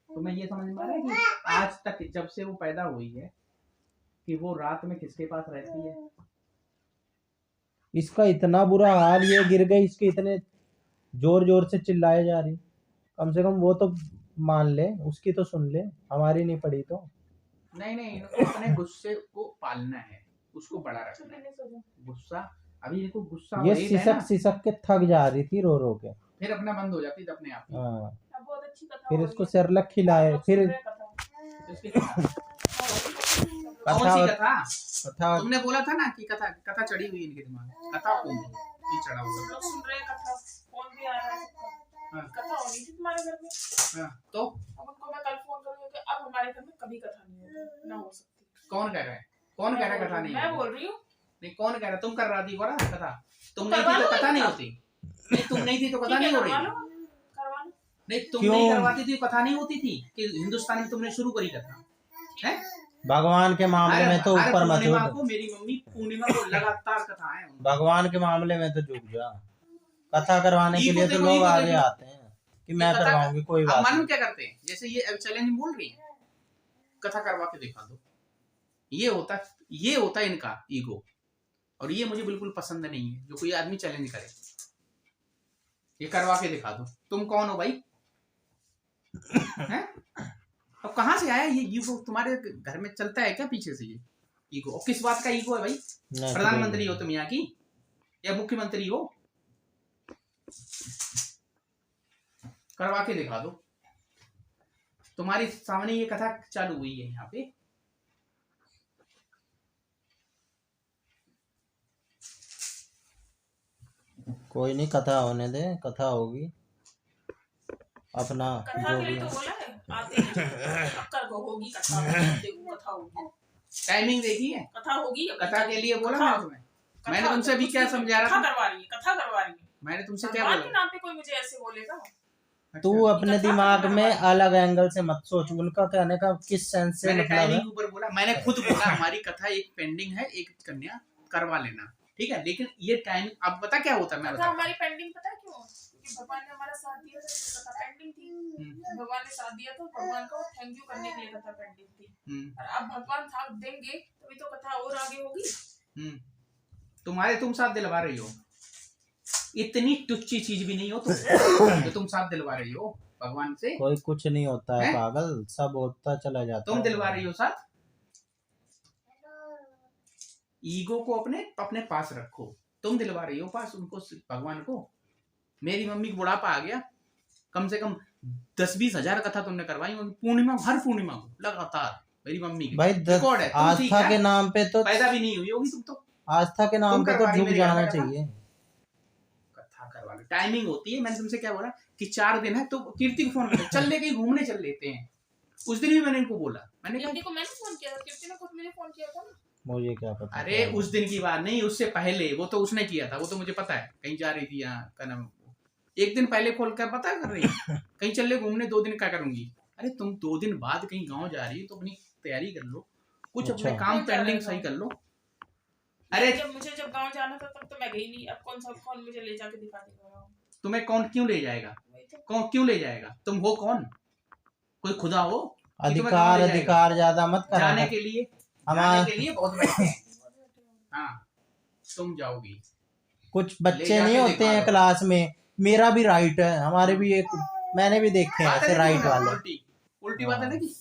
तुम्हें ये समझ में आ रहा है कि आज तक जब से वो पैदा हुई है कि वो रात में किसके पास रहती है। इसका इतना बुरा हाल, ये गिर गई, इसके इतने जोर जोर से चिल्लाए जा रही, कम से कम वो तो मान ले, उसकी तो सुन ले, हमारी नहीं पड़ी तो। नहीं इनको अपने गुस्से को पालना है, उसको बड़ा रखना है। गुस्सा अभी इनको गुस्सा ये वही है ना, सिसक के थक जा रही थी रो रो के, फिर अपना बंद हो जाती थी अपने आप ही। हाँ, अब बहुत अच्छी कथा फिर हो इसको रही है। सेरलक खिलाए, लोग फिर सुन रहे हैं कथा। इसकी कथा कौन कथा सी कथा? कथा तुमने बोला था ना कि कथा चढ़ी हुई इनके दिमाग में, कथा कौन ये चढ़ा हुआ? लोग सुन रहे हैं कथा, फोन भी आ रहा है सबका। हाँ। कथा होनी थी तुम्हारे घर में, हाँ, तो अब उनको मैं कल फोन करूंगी कि अब हमारे घर में कभी कथा नहीं होगी, ना हो सकती। कौन कह रहा है? कौन कह रहा है कथा नहीं मैं होगी? बोल रही हूँ। नहीं कौन कह रहा? तुम कर रहा थी बोला कथा, तुम नहीं करवा थी तो लो कथा नहीं कथा। होती। नहीं तुम नहीं थी तो कथा ठीक है, नहीं हो रही करवा थी। लो, करवा लो। नहीं तुम क्यों? नहीं करवाती थी कथा नहीं होती थी कि हिंदुस्तान में तुमने शुरू करी कथा है। भगवान के मामले में तो हर ऊपर मत पूर्णिमा उठ। को मेरी मम्मी पूर्णिमा को लगातार कथाएं होंगी। भगवान के मामले में तो झुक जा। कथा करवाने के ईगो लिए तो देखो, लोग ईगो आगे देख लो। आते हैं कि मैं कथा- करवाऊंगी, कोई अब बात मालूम नहीं। क्या करते हैं, जैसे ये अब चैलेंज बोल रही है, कथा करवा के दिखा दो, ये होता है इनका ईगो। और ये मुझे बिल्कुल पसंद नहीं है, जो कोई आदमी चैलेंज करे, ये करवा के दिखा दो। तुम कौन हो भाई? हैं? अब कहाँ से आया ये ईगो? तुम्हारे घर में चलता है क्या पीछे से ये ईगो? और किस बात का ईगो है भाई? नहीं, प्रधानमंत्री हो तुम यहाँ की या मुख्यमंत्री हो? करवा के दिखा दो। तुम्हारी सामने ये कथा चालू हुई है यहाँ पे। कोई नहीं, कथा होने दे, कथा होगी अपना कथा जो के भी लिए तो है। बोला है, आते हैं अक्कर को होगी कथा, देखो कथा होगी, टाइमिंग देखी है? कथा होगी। कथा के लिए बोला कथा- मैंने तुम्हें। मैंने तुमसे भी क्या समझा रहा कथा था? करवा रही है, कथा करवा रही है। मैंने तुमसे क्या भगवान के बोला? नाम पे कोई मुझे ऐसे बोलेगा? तू अच्छा, अपने कथा दिमाग करवा में रही है। अलग एंगल से मत सोच, उनका कहने का किस सेंस से मैंने मतलब है। टाइमिंग के ऊपर बोला, मैंने खुद बोला हमारी कथा एक पेंडिंग है, एक कन्या करवा लेना, ठीक है। लेकिन ये टाइम अब पता क्या होता है, मैं कथा बताता हमारी पेंडिंग पता है क्यों? क्योंकि भगवान ने हमारा साथ दिया था, इसलिए कथा पेंडिंग थी। भगवान ने साथ दिया तो भगवान को थैंक यू करने के लिए कथा पेंडिंग थी। हूँ। और अब भगवान साथ देंगे तभी तो कथा और आगे होगी। तुम साथ दिलवा रही हो, इतनी टुच्ची चीज भी नहीं हो तुम जो तुम साथ दिलवा रही हो भगवान से। कोई कुछ नहीं होता है हैं? पागल, सब होता चला जाता तुम है। दिलवा रही हो साथ। ईगो को अपने पास रखो। तुम दिलवा रही हो पास उनको, भगवान को। मेरी मम्मी को बुढ़ापा आ गया, कम से कम 10-20 हजार कथा तुमने करवाई होगी पूर्णिमा, हर पूर्णिमा को लगातार। मेरी मम्मी की भाई रिकॉर्ड है। तुम ठीक आस्था है, के नाम पे तो, पैदा भी नहीं हुई होगी तुम तो। आस्था के नाम तुम पे तो करवा रही झुक मेरे घर जाना में कथा? चाहिए। कथा करवा लो, टाइमिंग होती है। मैंने तुमसे क्या बोला कि 4 दिन है तो कीर्ति को फोन कर चल ले, कहीं घूमने चल लेते हैं। उस दिन भी मैंने इनको बोला, मैंने कहा कीर्ति को मैंने फोन किया था, कीर्ति ने खुद मुझे फोन किया था ना। मुझे क्या पता। अरे उस दिन की बात नहीं, उससे पहले वो तो उसने किया था, वो तो मुझे पता है। कहीं जा रही थी यहाँ का नाम, एक दिन पहले खोल कर पता कर रही है कहीं चल ले घूमने, 2 दिन क्या करूंगी। अरे तुम 2 दिन बाद कहीं गाँव जा रही है तो अपनी तैयारी कर लो, कुछ अच्छा। अपने काम पेंडिंग सही कर लो। अरे जब गांव जाना था तब तो मैं गई नहीं। अब कौन मुझे ले जाके दिखा देगा? तुम्हें कौन क्यों ले जाएगा? वही तो। कौन क्यों ले जाएगा? तुम हो कौन? कोई खुदा हो? कि तुम्हें अधिकार गाँव ले जाएगा? अधिकार ज्यादा मत करा जाने कर। के लिए बहुत बैठे हैं। हाँ, तुम जाओगी। कुछ ले बच्चे जाके नहीं होते दिखा हैं दो। क्लास में, मेरा भी राइट है, हमारे भी एक, मैंने भी देखे हैं बात ऐसे है राइट ना, वाले। उल्टी बात है ना कि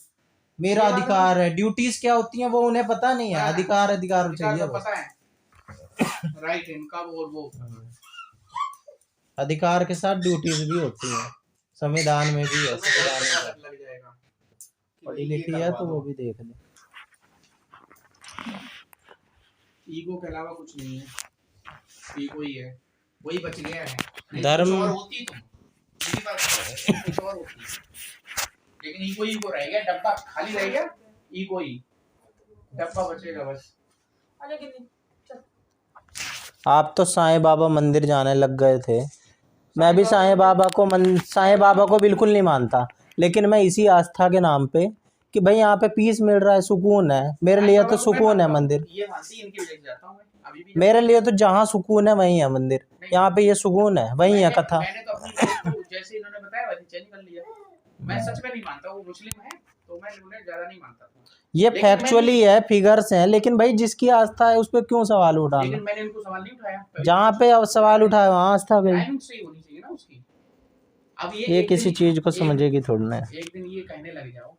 मेरा ये बात अधिकार है, ड्यूटीज क्या होती हैं वो उन्हें पता नहीं है। हाँ, अधिकार अधिकार चाहिए तो बस। पता है, राइट इनका वो अधिकार के साथ ड्यूटीज भी होती हैं, संविधान में भी है। संविधान में लग जाएगा। पढ़ी लिखी है तो वो भी देख ले। ईगो के अलावा कुछ नहीं है, ईगो ही है, वही बच गया है। नहीं धर्म- कुछ और होती तुम, मेरी बात सुनो, कुछ और होती, लेकिन ईगो ही रह गया, डब्बा खाली रह गया, ईगो ही डब्बा बचेगा बस। अरे कितनी आप तो साईं बाबा मंदिर जाने लग गए थे। मैं भी साईं बाबा को बिल्कुल नहीं मानता, लेकिन मैं इसी आस्था के नाम पे कि भाई यहाँ पे पीस मिल रहा है, सुकून है, मेरे लिए तो सुकून है मंदिर। ये मानती इनकी वजह से जाता हूं मैं, अभी भी मेरे लिए तो जहाँ सुकून है वहीं है मंदिर, यहाँ पे ये सुकून है, वहीं है कथा। मैंने तो अपनी बहन को जैसे इन्होंने बताया वैसे चेंज कर लिया। मैं सच में नहीं मानता, वो मुस्लिम है तो मैं उन्हें ज्यादा नहीं मानता। ये लेकिन फैक्चुअली है, फिगर्स हैं, लेकिन भाई जिसकी आस्था है उस पर क्यों सवाल उठाना। लेकिन मैंने उनको सवाल नहीं उठाया। जहाँ पे अब सवाल उठाए वहाँ आस्था गई। टाइमिंग सही होनी चाहिए ना उसकी। अब ये एक किसी दिन- चीज को एक- समझेगी थोड़ी ना। एक दिन ये कहने लग जाओ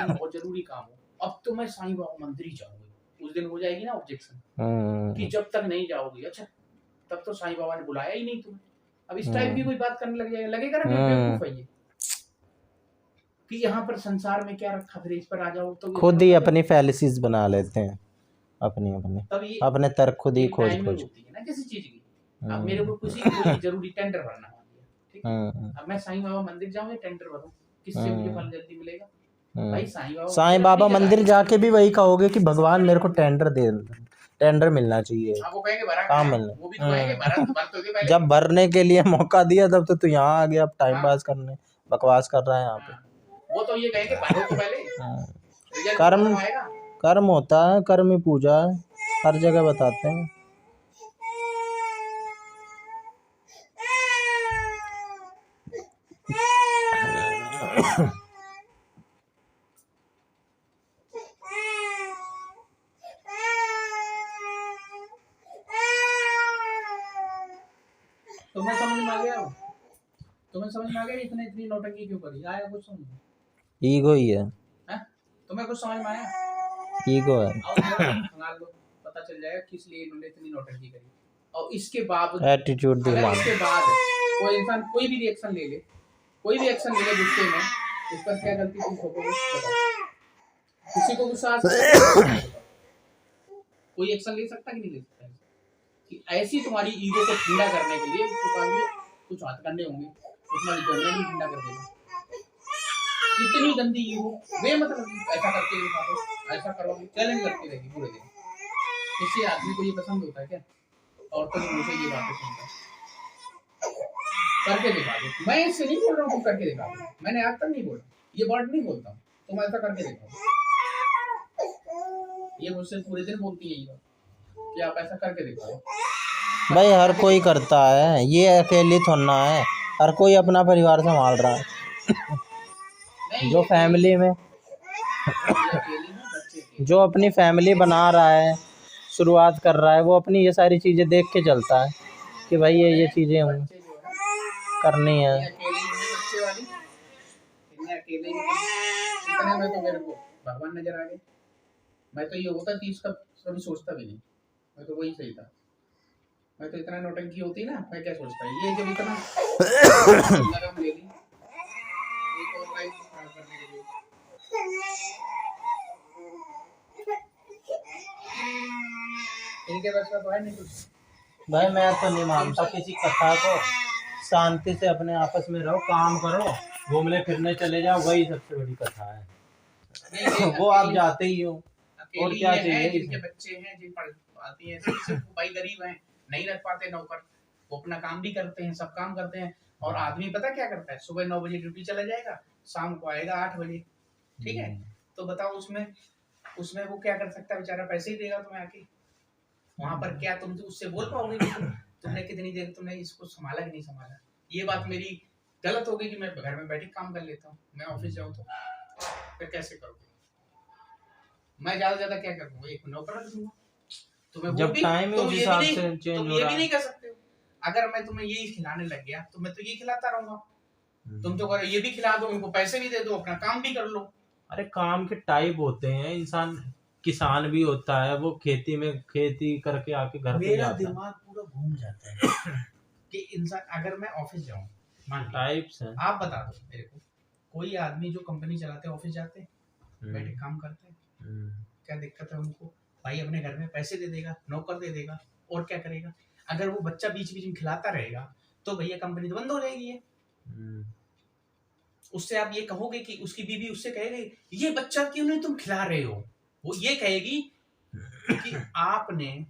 बहुत जरूरी काम हो, अब तो मैं साईं बाबा मंदिर ही जाऊंगी, उस दिन हो जाएगी ना ऑब्जेक्शन कि जब तक नहीं जाओगी। अच्छा, तब तो साईं बाबा ने बुलाया ही नहीं तुम्हें। अब इस टाइप की कोई बात करने लग जाएगा, लगेगा ना बेवकूफ है ये कि यहाँ पर संसार में क्या रखा, फिर इस पर आ जाओ तो खुद ही अपनी फैलिसीज बना लेते हैं, अपनी तब ये अपने तर्क खुद ही एक खोज टाइमिंग खोज। होती है ना किसी चीज की। अब मेरे को कोई जरूरी टेंडर भरना है, ठीक है, अब मैं साईं बाबा मंदिर जाऊँ या टेंडर भरूं, किससे मुझे फल जल्दी मिलेगा? भाई साईं बाबा मंदिर जाके भी वही कहोगे कि भगवान मेरे को टेंडर मिलना चाहिए, वो कहेंगे भरा काम है, मिलना। वो भी तो कहेंगे भर तो दे पहले। जब भरने के लिए मौका दिया तब तो तू यहाँ आ गया, अब टाइम हाँ। पास करने बकवास कर रहा है यहाँ पे। वो तो ये कहेंगे भरो तो पहले, हाँ। रिजल्ट कर्म कब आएगा? कर्म होता है, कर्म ही पूजा है, हर जगह बताते हैं। तुम्हें समझ में आ गया? तुम्हें समझ में आ गया इतने इतनी नौटंकी क्यों करी? आया कुछ समझ में? ईगो ही है, हैं? तुम्हें कुछ समझ में आया? ईगो है, आओ खंगाल लो, पता चल जाएगा किस लिए इन्होंने इतनी नौटंकी करी। और इसके बावजूद एटीट्यूड अगर दिखाना। इसके बाद कोई इंसान कोई भी रिएक्शन ले ले, कोई भी एक्शन ले ले गुस्से में, उस पर क्या गलती तुम ठोकोगे? बताओ। किसी को गुस्सा आ सकता है? कोई एक्शन ले सकता कि नहीं ले सकता? कि ऐसी तुम्हारी ईगो को ठंडा करने के लिए उसके पास भी कुछ हाथ करने होंगे, तुम्हारी ईगो भी ठंडा कर देगा। इतनी गंदी ईगो बेमतलब ऐसा करके दिखा दो, ऐसा करोगे, चैलेंज करती रहेगी पूरे दिन। किसी आदमी को ये पसंद होता है क्या? औरतों के मुंह से ये बातें सुनता है। करके दिखा दो। मैं इससे नहीं बोल रहा हूँ तुम करके दिखा दो, मैंने आज तक नहीं बोला, ये वर्ड नहीं बोलता हूँ, तुम ऐसा करके दिखाओ। ये मुझसे पूरे दिन बोलती है ये बात कि आप ऐसा करके दिखाओ। भाई हर कोई करता है, ये अकेली थोड़ा है, हर कोई अपना परिवार संभाल रहा है। जो फैमिली में जो अपनी फैमिली बना रहा है, शुरुआत कर रहा है, वो अपनी ये सारी चीज़ें देख के चलता है कि भाई ये चीज़ें हूँ करनी है। इतने में तो मेरे को भगवान नजर आ गए। मैं तो ये होता कि इसका कभी सोचता भी नहीं, मैं तो वही सही था। मैं तो इतना नौटंकी होती ना, मैं क्या सोचता ये जब इतना लगन ले ली एक और लाइफ खराब करने के लिए। इनके बस का तो है नहीं कुछ। भाई मैं तो नहीं मानता किसी कथा को, शांति से अपने आपस में रहो, काम करो, घूमने फिरने चले जाओ, वही सबसे बड़ी कथा है। वो आप जाते ही हो, और क्या चाहिए? जिनके बच्चे हैं, जिन पर आती है, भाई गरीब हैं, नहीं रख पाते नौकर, वो अपना काम भी करते हैं, सब काम करते हैं। और आदमी पता क्या करता है? सुबह 9 बजे ड्यूटी चला जाएगा, शाम को आएगा 8 बजे, ठीक है? तो बताओ उसमें वो क्या कर सकता है बेचारा? पैसे ही देगा तुम्हें आके। वहां पर क्या तुम उससे बोल पाओगे कि तुमने कितनी देर तुमने इसको संभाला कि नहीं संभाला? ये बात मेरी गलत हो गई कि मैं घर में बैठ के काम कर लेता हूँ, मैं ऑफिस जाऊँ तो फिर कैसे करोगे? मैं ज्यादा ज्यादा क्या करूँगा? एक नौकर रख दूंगा तुम्हें। जब टाइम उस हिसाब से चेंज हो रहा है। ये भी नहीं कर सकते हो। अगर मैं तुम्हें यही खिलाने लग गया तो मैं तो ये खिलाता रहूंगा। तुम तो करो ये भी खिला दो, उनको पैसे भी दे दो, अपना काम भी कर लो। अरे काम के टाइप होते हैं, इंसान किसान भी होता है, वो खेती करके आके घर पे मेरा जाता है। दिमाग पूरा घूम जाता है कि इंसान अगर मैं ऑफिस जाऊं, मान टाइप्स हैं। आप बता दो मेरे को, कोई आदमी जो कंपनी चलाते हैं, ऑफिस जाते हैं, बैठे काम करते हैं, क्या दिक्कत है उनको? भाई अपने घर में पैसे दे देगा, नौकर दे देगा, और क्या करेगा? अगर वो बच्चा बीच बीच में खिलाता रहेगा तो भैया कंपनी तो बंद हो जाएगी है। उससे आप ये कहोगे कि उसकी बीवी उससे कहेगी ये बच्चा क्यों नहीं तुम खिला रहे हो? वो ये कहेगी कि आपने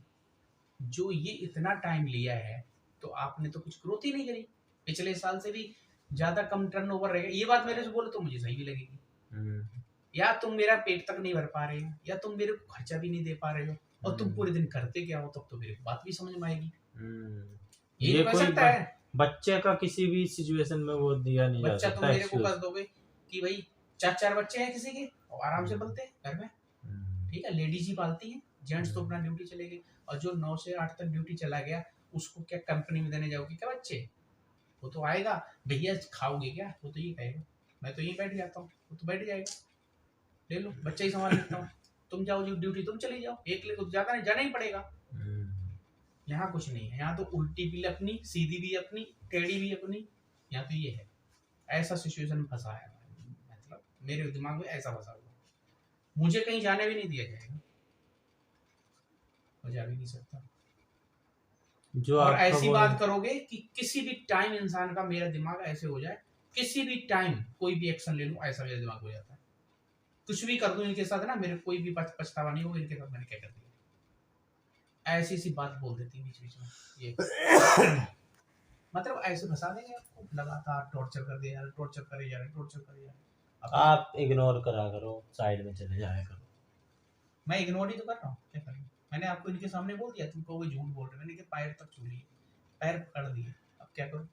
जो ये इतना टाइम लिया है तो आपने तो कुछ ग्रोथ ही नहीं करी, पिछले साल से भी ज्यादा कम टर्नओवर रहेगा। ये बात मेरे से बोलो तो मुझे सही भी लगेगी। या तुम मेरा पेट तक नहीं भर पा रहे हो, या तुम मेरे को खर्चा भी नहीं दे पा रहे हो, और तुम पूरे दिन करते क्या हो, तब तो मेरे को बात भी समझ में आएगी। ये कोई सकता है बच्चे का किसी भी सिचुएशन में वो दिया नहीं जा सकता। बच्चा तुम मेरे को कर दोगे कि भाई 4 बच्चे हैं किसी के, और आराम से पलते हैं घर में, ठीक है? लेडीज ही पालती हैं, जेंट्स तो अपना ड्यूटी चले गए। और जो 9 से 8 तक ड्यूटी चला गया उसको क्या कंपनी में देने जाओगे क्या बच्चे? वो तो आएगा, भैया खाओगे क्या? वो तो ये कहेगा मैं तो यहीं बैठ जाता हूँ, वो तो बैठ जाएगा, ले लो बच्चा ही संभाल लेता हूँ, तुम जाओ जो ड्यूटी तुम चली जाओ, एक ले तो ज्यादा नहीं जाना ही पड़ेगा। यहाँ कुछ नहीं है, यहाँ तो उल्टी भी अपनी, सीधी भी अपनी, टेढ़ी भी अपनी। यहाँ तो ये है, ऐसा सिचुएशन में फंसा है, मतलब मेरे दिमाग में ऐसा फंसा हुआ, मुझे कहीं जाने भी नहीं दिया जाएगा, मैं जा भी नहीं सकता। जो और ऐसी बात करोगे कि किसी भी टाइम इंसान का, मेरा दिमाग ऐसे हो जाए, किसी भी टाइम कोई भी एक्शन ले लूं, ऐसा मेरा दिमाग हो जाता है। कुछ भी कर दूं इनके साथ ना, मेरे कोई भी पछतावा नहीं होगा इनके साथ मैंने क्या कर दिया। ऐसी सी बात बोल देती बीच बीच में ये मतलब ऐसे फंसा देंगे आपको, लगातार टॉर्चर कर दिया, टॉर्चर करे जा रहे, टॉर्चर करे जा रहे। आप इग्नोर करा करो, साइड में चले जाया करो। मैं इग्नोर ही तो कर रहा हूँ, क्या करूँ? मैंने आपको इनके सामने बोल दिया, तुम कहोगे झूठ बोल रहे, मैंने इनके पैर तक छू लिए, पैर पकड़ दिए, अब क्या करूँ?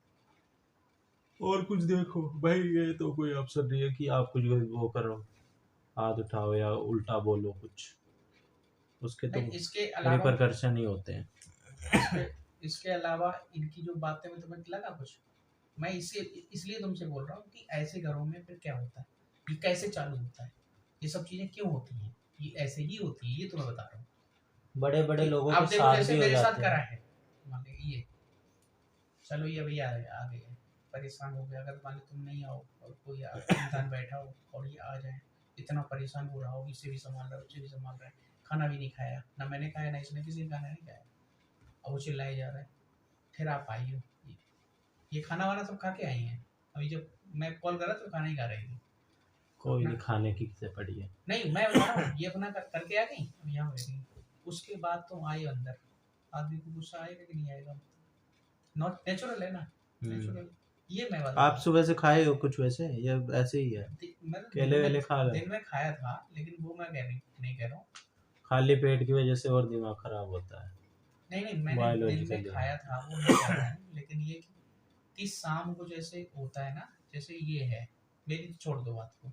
और कुछ देखो भाई, ये तो कोई अवसर नहीं है कि आप कुछ वो करो, हाथ उठाओ या उल्टा बोलो कुछ, उसके तो नहीं, इसके अलावा रिपरकर्शन ही होते हैं। इसके अलावा इनकी जो बातें में तुम्हें लगा कुछ? मैं इसलिए तुमसे बोल रहा हूँ कि ऐसे घरों में फिर क्या होता है, ये कैसे चालू होता है, ये सब चीजें क्यों होती हैं, ये ऐसे ही होती है, ये तो मैं बता रहा हूँ। बड़े बड़े लोगों अब के देखो साथ जैसे भी हो मेरे साथ जाते करा हैं। है, मान लीजिए ये, चलो ये भैया आ गए, परेशान हो गया, अगर मान लो तुम नहीं आओ और कोई इंसान बैठा हो और ये आ जाए, इतना परेशान हो रहा हो, इसे भी संभाल रहा है, उसे भी संभाल रहा है, खाना भी नहीं खाया, ना मैंने खाया ना इसने, किसी ने खाना नहीं खाया, और वो चिल्लाए जा रहा है, फिर आप आई हो, ये खाना वाना सब खा के आई हैं, अभी जब मैं कॉल करा तो खाना ही खा रही थी, कोई नहीं, खाने की से पड़ी है। नहीं मैं बता रहा हूँ, ये अपना करके आ गई, अब यहाँ बैठी, उसके बाद तुम आए अंदर, आदमी को गुस्सा आएगा कि नहीं आएगा? नॉट नेचुरल है ना, नेचुरल, ये मैं बता आप सुबह से खाए हो कुछ वैसे या ऐसे ही है? मैं केले वेले खा रहे? दिन में खाया था, लेकिन वो मैं नहीं कह रहा हूँ, खाली पेट की वजह से और दिमाग खराब होता है। नहीं मैंने दिन में बायोलॉजिकली खाया था, वो नहीं कह रहा हूँ, लेकिन ये कि शाम को जैसे होता है ना, जैसे ये है, मेरी तो छोड़ दो बात को,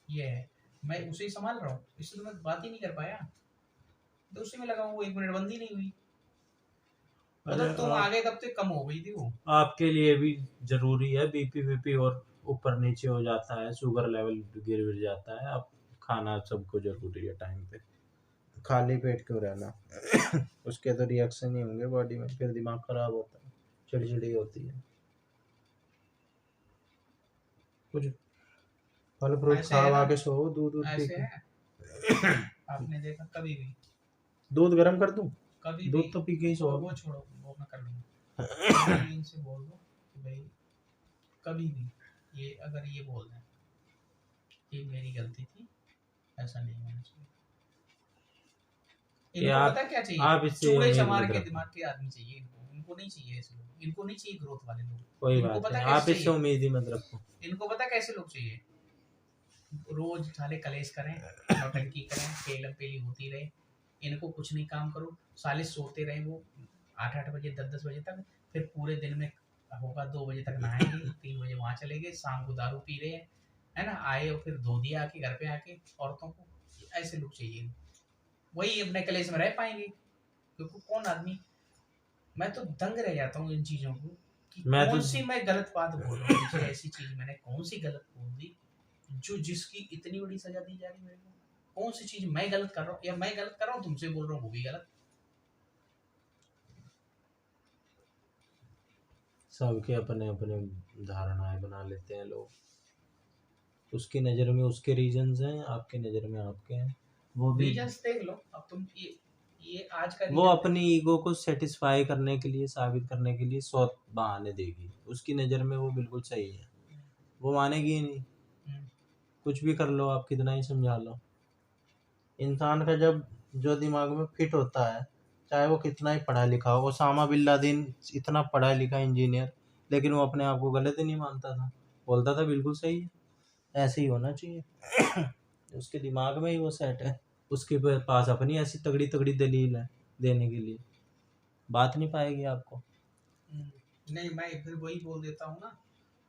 ये है, मैं उसे ही संभाल रहा हूँ, इससे तो मैं बात ही नहीं कर पाया, तो उसी में लगा हूँ, वो 1 मिनट बंद ही नहीं हुई, मतलब तुम आगे कब तक कम हो गई थी वो। आपके लिए भी जरूरी है, बीपी और ऊपर नीचे हो जाता है, शुगर लेवल गिर जाता है, अब खाना सबको जरूरी है टाइम पे, खाली पेट क्यों रहना। उसके तो रिएक्शन ही होंगे बॉडी में, फिर दिमाग खराब होता है, चिड़चिड़ी होती है। कुछ फल फ्रूट खा के सो, दूध पी के। आपने देखा कभी भी दूध गर्म कर दूं? कभी दूध तो पी के ही सो। वो छोड़ो, वो मैं कर लूंगा, इनसे बोल दो कि भाई कभी भी ये अगर ये बोल दें कि मेरी गलती थी, ऐसा नहीं होना चाहिए, इनको पता क्या चाहिए, आप इससे चूड़े चमार के दिमाग के आदमी चाहिए इनको नहीं चाहिए ऐसे लोग, इनको नहीं चाहिए ग्रोथ वाले लोग, कोई इनको बात पता नहीं, कैसे आप इससे चाहिए? उम्मीद ही मत रखो। इनको पता कैसे लोग चाहिए, रोज साले कलेश करें, नौटंकी करें, पेलम पेली होती रहे, इनको कुछ नहीं काम करो, साले सोते रहे वो 8 बजे 10 बजे तक, फिर पूरे दिन में होगा 2 बजे तक नहाएंगे, 3 बजे वहां चले गए, शाम को दारू पी रहे हैं, है ना, आए और फिर धो दिया आके घर पे आके औरतों को, ऐसे लोग चाहिए, वही अपने कलेश में रह पाएंगे, क्योंकि कौन आदमी, मैं तो दंग रह जाता हूँ इन चीजों को कि कौन सी मैं गलत बात बोल रहा हूँ, ऐसी चीज मैंने कौन सी गलत बोल दी जो जिसकी इतनी बड़ी सजा दी जा रही है, कौन सी चीज मैं गलत कर रहा हूँ, या मैं गलत कर रहा हूँ तुमसे बोल रहा हूँ वो भी गलत। सबके अपने अपने धारणाएं बना लेते हैं लोग, उसकी नज़र में उसके रीजंस हैं, आपकी नज़र में आपके हैं, वो भी रीजंस देख लो, अब तुम ये आज का वो अपनी ईगो को सेटिस्फाई करने के लिए, साबित करने के लिए 100 बहाने देगी, उसकी नज़र में वो बिल्कुल सही है, वो मानेगी ही नहीं, कुछ भी कर लो आप, कितना ही समझा लो। इंसान का जब जो दिमाग में फिट होता है, चाहे वो कितना ही पढ़ा लिखा हो, ओसामा बिन लादेन इतना पढ़ा लिखा इंजीनियर, लेकिन वो अपने आप को गलत ही नहीं मानता था, बोलता था बिल्कुल सही है, ऐसे ही होना चाहिए। उसके दिमाग में ही वो सेट है, उसके पास अपनी ऐसी तगड़ी तगड़ी दलील है देने के लिए, बात नहीं पाएगी आपको। नहीं मैं फिर वही बोल देता हूँ ना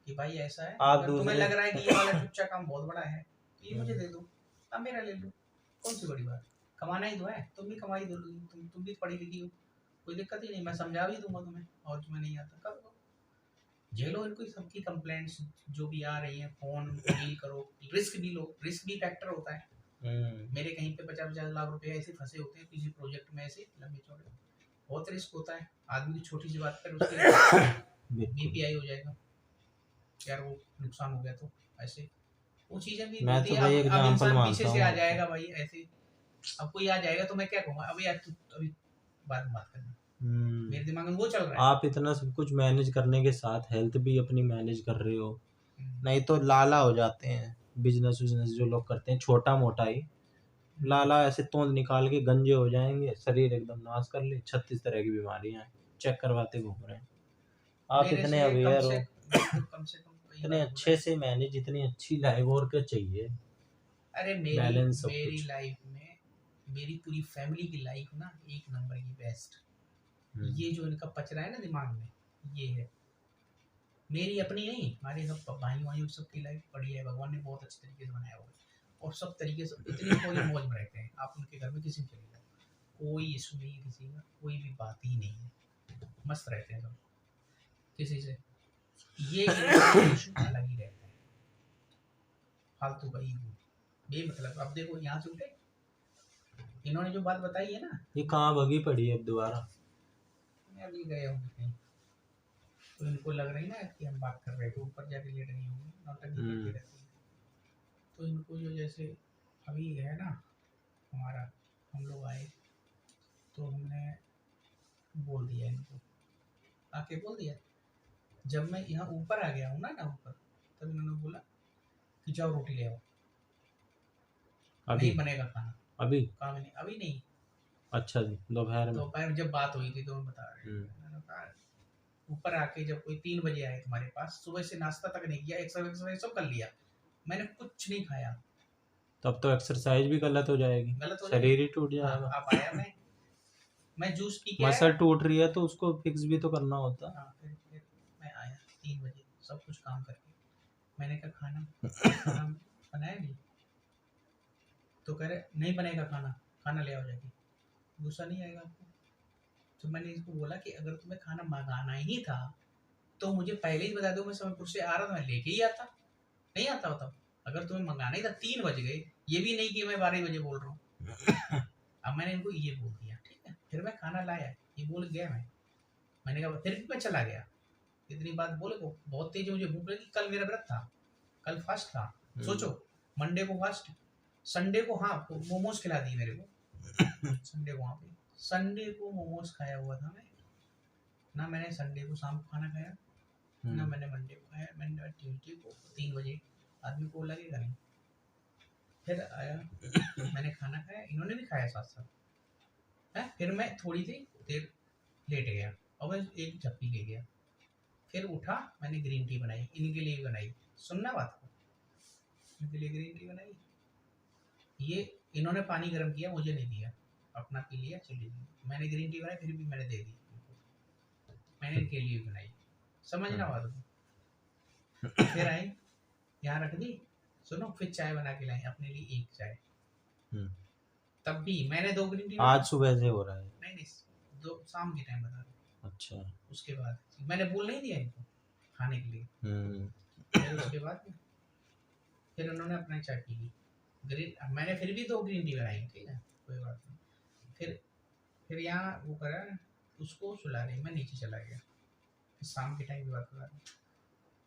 कि भाई ऐसा है, आप अगर तुम्हें लग रहा है कि ये वाला चुपचा काम बहुत बड़ा है, ये मुझे दे दो, अब मेरा ले लो, कौन सी बड़ी बात, कमाना ही तो है, तुम भी कमाई दो, तुम भी पढ़ी लिखी हो, कोई दिक्कत ही नहीं, मैं समझा भी दूंगा तुम्हें, और तुम्हें नहीं आता कर दो, झेलो इनको, सबकी कंप्लेंट्स जो भी आ रही हैं, फोन डील करो, रिस्क भी लो, रिस्क भी फैक्टर होता है, मेरे कहीं पे 50-50 लाख रुपए ऐसे फंसे होते हैं किसी प्रोजेक्ट में, ऐसे लंबे चौड़े, बहुत रिस्क होता है, आदमी की छोटी सी बात पर उसके बीपीआई हो जाएगा, यार वो नुकसान हो गया, तो ऐसे वो चीजें भी मैं होती तो है, भाई अब एग्जांपल इंसान मानता पीछे से आ हूँ। जाएगा भाई, ऐसे अब कोई आ जाएगा तो मैं क्या कहूँगा, अभी यार अभी बात करना, मेरे दिमाग में वो चल रहा है, आप इतना सब कुछ मैनेज करने के साथ हेल्थ भी अपनी मैनेज कर रहे हो, नहीं तो लाला हो जाते हैं, बिजनेस जो लोग करते हैं छोटा मोटा ही लाला, ऐसे तोंद निकाल के गंजे हो जाएंगे, शरीर एकदम नाश कर ले, 36 तरह की बीमारियां चेक करवाते घूम रहे हैं। आप इतने अवेयर हो, कम से कम इतने अच्छे से मैनेज, इतनी अच्छी लाइफ, और क्या चाहिए। अरे बैलेंस सब मेरी कुछ। लाइफ में मेरी पूरी फैमिली की लाइफ ना एक नंबर की बेस्ट। ये जो इनका पच रहा है ना दिमाग में, ये है मेरी अपनी नहीं, हमारे सब भाई सबकी लाइफ बढ़िया है, भगवान ने बहुत अच्छे तरीके से बनाया हुआ है और सब तरीके से इतनी कोई मौज में रहते हैं। आप उनके घर में किसी में चले जाओ, कोई इशू नहीं है किसी का, कोई भी बात ही नहीं है, मस्त रहते हैं सब किसी से। ये इशू अलग ही रहता है, फालतू का ईगो बेमतलब। अब देखो यहाँ से उठे, इन्होंने जो बात बताई है ना, ये कहाँ भगी पड़ी है अब दोबारा? मैं अभी गया हूँ कहीं, तो इनको लग रही ना कि हम बात कर रहे थे, ऊपर जाके लेट रही होंगी, नौटंकी करती रहती है। तो इनको जो जैसे अभी है ना हमारा, हम लोग आए तो हमने बोल दिया इनको, आके बोल दिया। जब मैं यहाँ ऊपर आ गया हूँ ना ऊपर, तब इन्होंने बोला कि जाओ रोटी ले आओ, अभी नहीं बनेगा खाना। अभी काम नहीं, अभी नहीं, अच्छा जी, दोपहर में। दोपहर जब बात हुई थी तो मैं बता रहे हैं। ऊपर आके जब कोई 3 बजे आए तुम्हारे पास, सुबह से नाश्ता तक नहीं किया, एक्सरसाइज सब कर लिया, मैंने कुछ नहीं खाया। तब तो एक्सरसाइज भी गलत हो जाएगी, गलत हो शरीर ही टूट हाँ, जाएगा। आप आया मैं जूस पी के मसल आया। टूट रही है तो उसको फिक्स भी तो करना होता। हाँ, फिर मैं आया 3 बजे सब कुछ काम करके, मैंने कहा खाना बनाया नहीं, तो कह रहे नहीं बनेगा खाना ले आओ जाके। गुस्सा नहीं आएगा आपको? तो मैंने इसको बोला कि अगर तुम्हें खाना मंगाना ही था तो मुझे पहले ही बता दो, मैं समयपुर से आ रहा था, मैं लेके ही आता, नहीं आता होता। अगर तुम्हें मंगाना ही था, 3 बज गए, ये भी नहीं कि मैं 12 बजे बोल रहा हूँ। अब मैंने इनको ये बोल दिया, ठीक है। फिर मैं खाना लाया, ये बोल गया, मैंने कहा फिर भी मैं चला गया। इतनी बात बोले को बहुत तेज मुझे भूख लगी। कल मेरा व्रत था, कल फास्ट था, सोचो मंडे को फास्ट, संडे को हाँ मोमोज खिला दी मेरे को। संडे को वहाँ पे संडे को मोमोज खाया हुआ था मैं ना, मैंने संडे को शाम को खाना खाया ना, मैंने मंडे को खाया। मैंने ट्यूसडे को 3 बजे, आदमी को लगेगा नहीं। फिर आया, मैंने खाना खाया, इन्होंने भी खाया साथ साथ है। फिर मैं थोड़ी देर लेट गया और मैं एक झप्पी ले गया। फिर उठा, मैंने ग्रीन टी बनाई, इनके लिए भी बनाई, सुनना बात को, इनके लिए ग्रीन टी बनाई। ये इन्होंने पानी गर्म किया, मुझे नहीं दिया, अपना पी लिया, चली गई। मैंने ग्रीन टी बनाई, फिर भी मैंने दे दी, मैंने इनके लिए भी बनाई, समझना बात को। फिर आई, यहाँ रख दी, सुनो, फिर चाय बना के लाई अपने लिए, एक चाय। तब भी मैंने 2 ग्रीन टी। आज सुबह से हो रहा है? नहीं, 2 शाम के टाइम बता रहा। अच्छा, उसके बाद मैंने बोल नहीं दिया इनको खाने के लिए। फिर उसके बाद फिर उन्होंने अपना चाय पी ली, ग्रीन, मैंने फिर भी 2 ग्रीन टी बनाई, ठीक है, कोई बात नहीं। फिर यहाँ वो करा, उसको सुला रही, मैं नीचे चला गया। फिर शाम के टाइम की बात करा,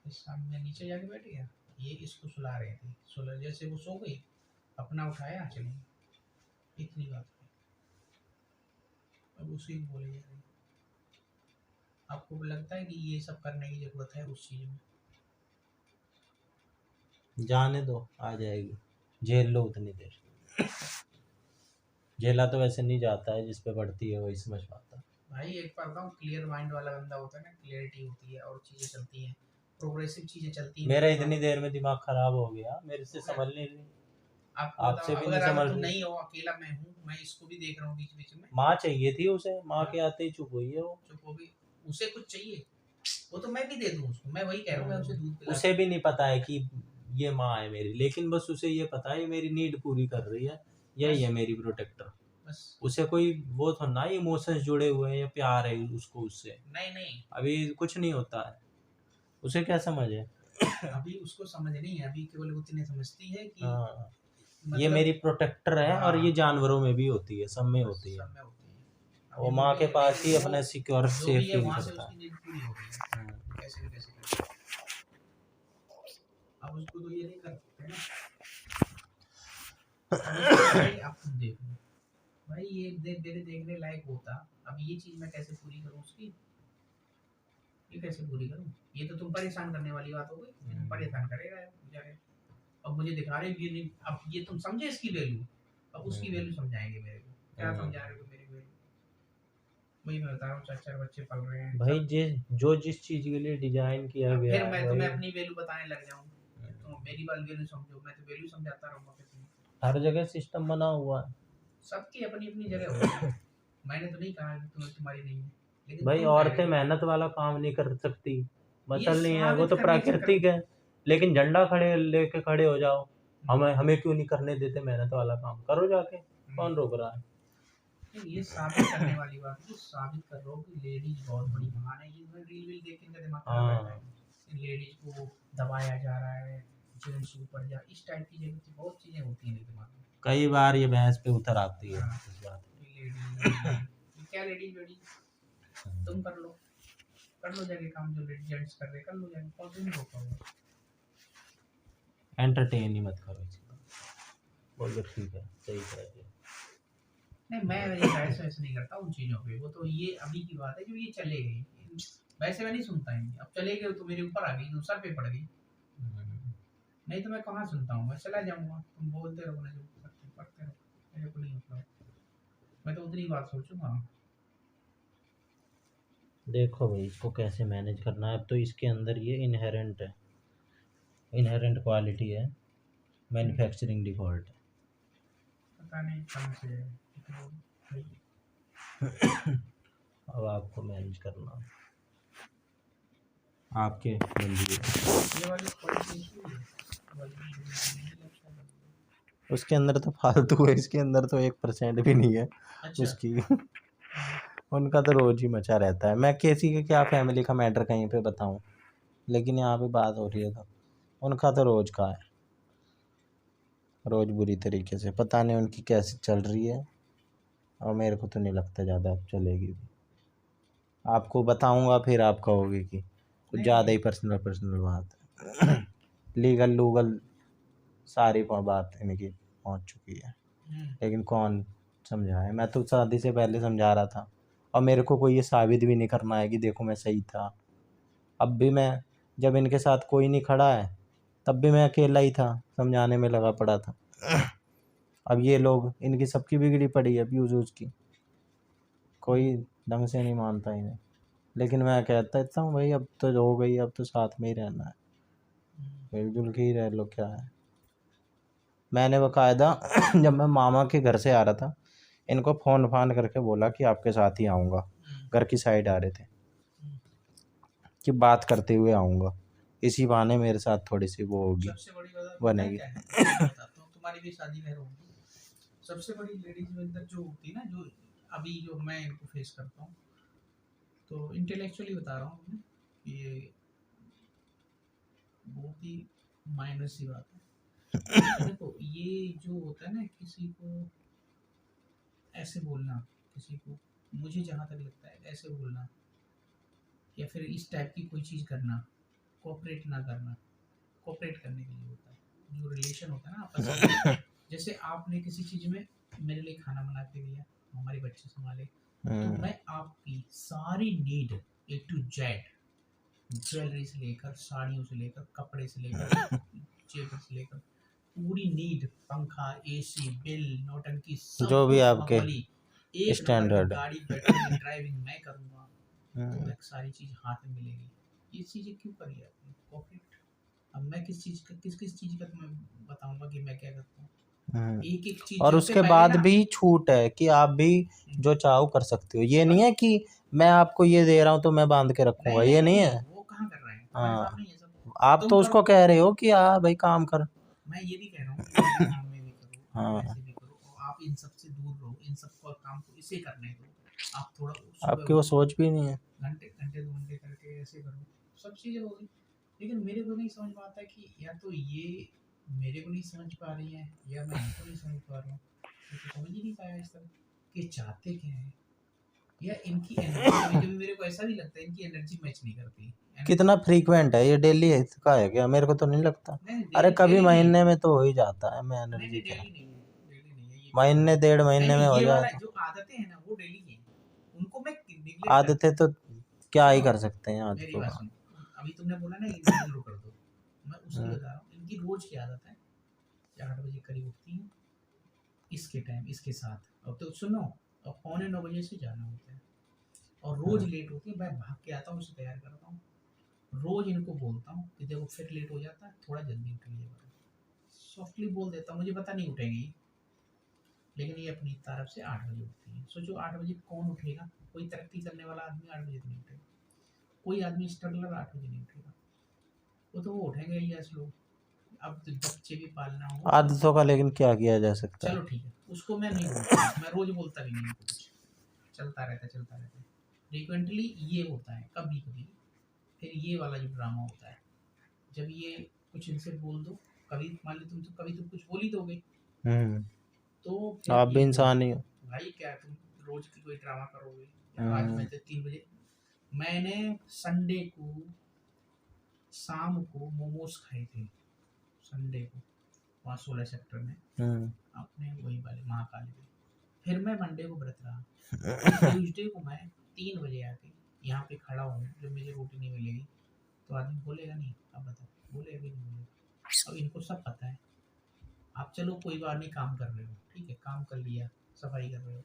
फिर शाम में नीचे जाके बैठ गया, ये इसको सुला रहे थे, सुला जैसे वो सो गई, अपना उठाया, चली, इतनी बात है। अब उसी को बोले जा रही, आपको लगता है कि ये सब करने की जरूरत है उस चीज में? जाने दो, आ जाएगी, झेल लो उतनी देर। झेला तो वैसे नहीं जाता है, जिस पे बढ़ती है वही समझ पाता। भाई एक बार बताऊं, क्लियर माइंड वाला बंदा होता है ना, क्लियरिटी होती है और चीजें चलती हैं, प्रोग्रेसिव चीजें चलती हैं। मेरा इतनी देर में दिमाग खराब हो गया, मेरे से समझ नहीं रही। आपसे भी नहीं समझ रही। नहीं हो, अकेला मैं हूँ, मैं इसको भी देख रहा हूँ बीच बीच में। माँ चाहिए थी उसे, माँ के आते ही चुप हुई है वो। चुप हो गई, उसे कुछ चाहिए, वो तो मैं भी दे दूँ उसको, मैं वही कह रहा हूँ, मैं उसे दूध पिला। उसे भी नहीं पता है कि ये माँ है मेरी, लेकिन बस उसे ये पता है ये मेरी नीड पूरी कर रही है, यही है मेरी प्रोटेक्टर। बस उसे कोई वो तो ना इमोशंस जुड़े हुए हैं या प्यार है उसको उससे, नहीं अभी कुछ नहीं होता है। उसे क्या समझ है? अभी उसको समझ नहीं है, अभी केवल उतनी समझती है कि हाँ, मतलब, ये मेरी प्रोटेक्टर है। और ये हाँ, जानवरों में भी होती है, सब में होती है। सब में होती है। वो माँ के पास ही अपने सिक्योर जो सेफ भी है फील वहाँ से करता है। उसकी नीड पूरी हो गई है, कैसे न कैसे करके। अब उसको तो ये नहीं कर सकते ना। भाई आप खुद देखो, भाई ये देखने लायक होता, अब ये चीज मैं कैसे पूरी करूँ उसकी, ये कैसे पूरी करूँ? ये तो तुम परेशान करने वाली बात हो गई, तुम परेशान करेगा बेचारे। अब मुझे दिखा रहे ये नहीं, अब ये तुम समझे इसकी वैल्यू, अब उसकी वैल्यू समझाएंगे मेरे को, क्या समझा रहे हो मेरी वैल्यू? वही मैं बता रहा हूँ, 4 बच्चे पल रहे हैं भाई जिस चीज के लिए डिजाइन किया गया फिर है, मैं तुम्हें अपनी वैल्यू बताने लग जाऊँ, तुम मेरी वाली वैल्यू समझो, मैं तो वैल्यू समझाता रहूँगा फिर तुम्हें। हर जगह सिस्टम बना हुआ है, सबकी अपनी अपनी जगह होती है। मैंने तो नहीं कहा कि तुम्हारी नहीं है, लेकिन भाई तुम औरतें कह मेहनत वाला काम नहीं कर सकती, मसल नहीं है, वो साबित तो करने के चक्कर प्राकृतिक है। लेकिन झंडा खड़े लेके खड़े हो जाओ, हमें हमें क्यों नहीं करने देते मेहनत वाला काम, करो जाके, कौन रोक रहा है? नहीं, ये साबित करने वाली बात है, साबित कर रहा हूँ कि लेडीज बहुत बड़ी महान है। ये रील देख के इनका दिमाग खराब रहता है। लेडीज को दबाया जा रहा है, जेंट्स ऊपर जा, इस टाइप की जगह बहुत चीजें होती हैं इनके दिमाग में। कई बार ये बहस पे उतर आती है हाँ, इस बात पे। लेडीज क्या लेडीज वेडीज तुम कर लो जाके काम, जो जेंट्स कर रहे कर लो जाके, कौन तुम रोक पाओगे? एंटरटेन ही मत करो इसको, बोलो ठीक है, सही कह रहे हो। नहीं, मैं वैसे नहीं करता उन चीज़ों पे, वो तो ये अभी की बात है जो ये चले गई। वैसे मैं नहीं सुनता इनकी, अब चले गए तो मेरे ऊपर आ गई, तो सर पे पड़ गई। नहीं तो मैं कहाँ सुनता हूँ, मैं चला जाऊँगा, तुम बोलते रहो ना, जो पढ़ते रहो, मेरे को नहीं मतलब, मैं तो उतनी बात सोचूंगा। देखो भाई इसको कैसे मैनेज करना है। अब तो इसके अंदर ये इनहेरेंट है, इनहेरेंट क्वालिटी है, मैन्युफैक्चरिंग डिफॉल्ट है। पता नहीं कहाँ से है। अब आपको मैनेज करना, आपके मंजूर। ये वाली क्वालिटी उसके अंदर तो फालतू है, इसके अंदर तो 1% भी नहीं है अच्छा। उसकी। उनका तो रोज ही मचा रहता है। मैं किसी के क्या फैमिली का मैटर कहीं पे बताऊं, लेकिन यहाँ पे बात हो रही है तो उनका तो रोज का है, रोज बुरी तरीके से, पता नहीं उनकी कैसी चल रही है, और मेरे को तो नहीं लगता ज़्यादा अब चलेगी भी। आपको बताऊंगा फिर आप कहोगे कि कुछ ज़्यादा ही पर्सनल बात है। लीगल लूगल सारी बात इनकी पहुंच चुकी है, लेकिन कौन समझाए। मैं तो शादी से पहले समझा रहा था, और मेरे को कोई ये साबित भी नहीं करना है कि देखो मैं सही था। अब भी मैं, जब इनके साथ कोई नहीं खड़ा है तब भी मैं अकेला ही था, समझाने में लगा पड़ा था। अब ये लोग, इनकी सबकी बिगड़ी पड़ी है अब्यूज़ की, कोई ढंग से नहीं मानता इन्हें। लेकिन मैं कहता हूँ भाई अब तो हो गई, अब तो साथ में ही रहना है, मिलजुल के ही रह लो, क्या है। मैंने बाकायदा जब मैं मामा के घर से आ रहा था, इनको फ़ोन फान करके बोला कि आपके साथ ही आऊँगा, घर की साइड आ रहे थे कि बात करते हुए आऊँगा, इसी बहाने मेरे साथ थोड़ी सी वो होगी, सबसे बड़ी बात बनेगी। बताता हूँ, तुम्हारी भी शादी में होगी। सबसे बड़ी लेडीज में अंदर जो होती है ना, जो अभी जो मैं इनको फेस करता हूँ, तो इंटेलेक्चुअली बता रहा हूँ, ये बहुत ही माइनर सी बात है। देखो ये जो होता है ना, किसी को ऐसे बोलना, किसी को, मुझे जहाँ तक लगता है ऐसे बोलना, या फिर इस टाइप की कोई चीज़ करना, कोऑपरेट ना करना, कोऑपरेट करने के लिए होता है। जो रिलेशन होता है ना आपस में, जैसे आपने किसी चीज़ में मेरे लिए खाना बना के दिया, हमारे बच्चे संभाले, तो मैं आपकी सारी need A to Z, jewellery से लेकर, साड़ियों से लेकर, कपड़े से लेकर, जेवर से लेकर, पूरी नीड, पंखा, AC, बिल, नौटंकी, सब जो भी कुछ आपके मामूली, एक नंबर की स्टैंडर्ड। गाड़ी, पेट्रोल, ड्राइविंग मैं करूँगा, तो एक सारी चीज़ हाथ में मिलेगी। ये चीज़ें क्यों करी आपने? कॉपरेट। अब मैं किस चीज़ का तुम्हें बताऊंगा कि मैं क्या करता हूँ, एक एक चीज़। और सबसे उसके पहले बाद ना, भी छूट है कि आप भी जो चाहो कर सकते हो। ये नहीं है कि मैं आपको ये दे रहा हूँ तो मैं बांध के रखूंगा, ये नहीं है। वो कहाँ कर रहे हैं, हमारे सामने ये सब। आप तुम तो करो, उसको कह रहे हो कि हाँ भाई काम कर। मैं ये भी कह रहा हूँ कि मेरे काम में भी करो, हाँ, ऐसे भी करो, और आप इन सब से दूर रहो, इन सब का काम को इसे करने दो। आप थोड़ा आपकी वो सोच भी नहीं है। घंटे घंटे 2 घंटे करके ऐसे करो, सब चीज़ें होगी। लेकिन मेरे को नहीं समझ में आता कि या तो ये मेरे को नहीं समझ पा रही है, या मैं इनको नहीं समझ पा रहा हूँ। मैं तो समझ ही नहीं पाया इस तरह कि चाहते क्या है, या इनकी एनर्जी। कभी मेरे को ऐसा भी लगता है इनकी एनर्जी मैच नहीं करती। कितना फ्रीक्वेंट है ये, डेली का है क्या? मेरे को तो नहीं लगता। अरे कभी महीने में तो हो ही जाता है। मैं एनर्जी क्या, महीने 1.5 महीने में हो ये जाए वाला तो। जो आदतें हैं ना, वो डेली की हैं, उनको मैं नेगलेक्ट आदतें तो क्या ही कर सकते हैं मेरी आदतों बात का। सुन, अभी तुमने बोला ना इनको जीरो कर दो, मैं उसकी बता रहा हूँ। इनकी रोज की आदत है कि 8 बजे करीब उठती है, इसके टाइम इसके साथ, अब तो सुनो, अब 8:45 से जाना होता है, और रोज लेट होती है। मैं भाग के आता हूँ, उसे तैयार करता हूँ, रोज इनको बोलता हूँ कि देखो फिर लेट हो जाता है, थोड़ा जल्दी उठ लिया करो। सॉफ्टली बोल देता हूँ, मुझे पता नहीं उठेगी, लेकिन ये अपनी तरफ से 8 बजे उठती है। सोचो 8 बजे कौन उठेगा? कोई तरक्की करने वाला आदमी 8 बजे तो नहीं उठेगा, कोई आदमी स्ट्रगलर 8 बजे नहीं उठेगा, वो तो वो उठेंगे ही ऐसे लोग। अब तो बच्चे भी पालना होगा, आदतों का लेकिन क्या किया जा सकता है। चलो ठीक है, उसको मैं नहीं बोलता, मैं रोज बोलता भी नहीं हूँ, कुछ चलता रहता है। फ्रिक्वेंटली ये होता है कभी कभी, फिर ये वाला जो ड्रामा होता है, जब ये कुछ इनसे बोल दो, कभी मान लो तुम कुछ बोल ही दोगे, तो फिर आप भी ये इंसान ही हो। भाई क्या तुम रोज की कोई ड्रामा करोगे? आज मैं तो 3 बजे, मैंने संडे को शाम को मोमोज खाए थे, संडे को वहाँ 16 सेक्टर में अपने वही वाले महाकाली में। फिर मैं मंडे को व्रत रहा, ट्यूसडे को मैं 3 बजे आके यहाँ पे खड़ा हूँ, जब मुझे रोटी नहीं मिलेगी तो आदमी बोलेगा नहीं? अब बताओ, बोलेगा भी नहीं बोलेगा? अब इनको सब पता है। आप चलो कोई बात नहीं, काम कर रहे हो, ठीक है, काम कर लिया, सफाई कर रहे हो,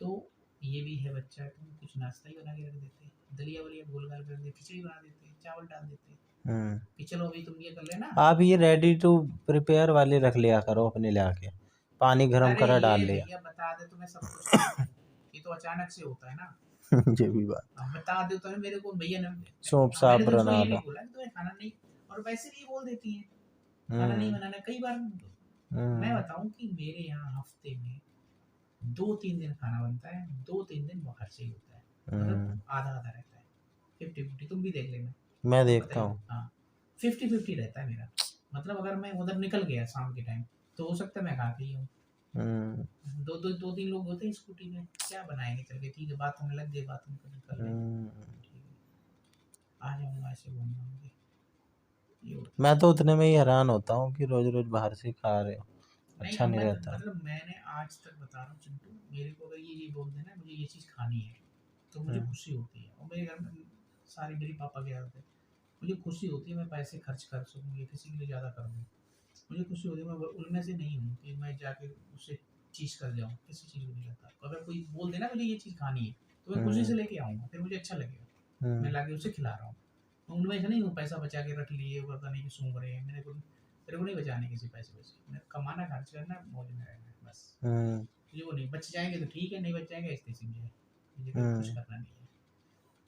तो ये भी है बच्चा, तुम कुछ नाश्ता ही बना के रख देते, दलिया वलिया घोल घाल कर देते, खिचड़ी बना देते, चावल डाल देते कि चलो अभी तुम ये कर लेना। आप ये रेडी टू प्रिपेयर वाले रख लिया करो अपने ले आके, पानी गरम करा डाल लिया। भैया बता दे तो मैं सब कुछ कर दूं। ये तो अचानक से होता है ना। ये भी बात, अब बता दे तो मेरे को भैया ने सौंप साफ मैंने तो उसको बना ये लो। नहीं बोला कि तुम्हें खाना नहीं, और वैसे भी ये बोल देती है खाना नहीं बनाना कई बार। मैं बताऊं कि मेरे यहाँ हफ्ते में 2-3 दिन खाना बनता है, 2-3 दिन बाहर से ही होता है, मतलब आधा आधा रहता है, 50-50। तुम भी देख लेना, मैं देखता हूँ। हाँ 50-50 रहता है मेरा। मतलब अगर मैं उधर निकल गया शाम के टाइम तो हो सकता है मैं खा के ही हूँ। 2-3 लोग होते हैं स्कूटी में, क्या बनाएंगे चल के, ठीक है बातों में लग गए, बातों में कर लेंगे, आ जाऊंगा ऐसे घूमने। मैं तो उतने में ही हैरान होता हूँ कि रोज रोज बाहर से खा रहे हो, अच्छा नहीं रहता। मतलब मैंने आज तक बता रहा हूँ चिंटू, मेरे को अगर ये बोल देना मुझे ये चीज़ खानी है तो मुझे खुशी होती है। और मेरे घर में सारे मेरे पापा के आदत है, मुझे खुशी होती है मैं पैसे खर्च कर सकूँ या किसी के लिए ज़्यादा कर दूँ, मुझे खुशी होती है। मैं उनमें से नहीं हूँ कि मैं जाके उससे चीज़ कर जाऊँ, किसी चीज़ को नहीं करता। अगर कोई बोल देना मुझे ये चीज़ खानी है तो मैं खुशी से लेके आऊँगा, फिर मुझे अच्छा लगेगा, मैं लाके उसे खिला रहा हूँ। उनमें से नहीं हूँ पैसा बचा के रख लिए, पता नहीं कि सूंघ रहे हैं, मेरे को नहीं बचाने किसी पैसे वैसे, मैं कमाना खर्च करना मौज में रहना बस। मुझे वो नहीं, बच जाएंगे तो ठीक है, नहीं बच जाएंगे इस स्थिति में मुझे कुछ करना नहीं है।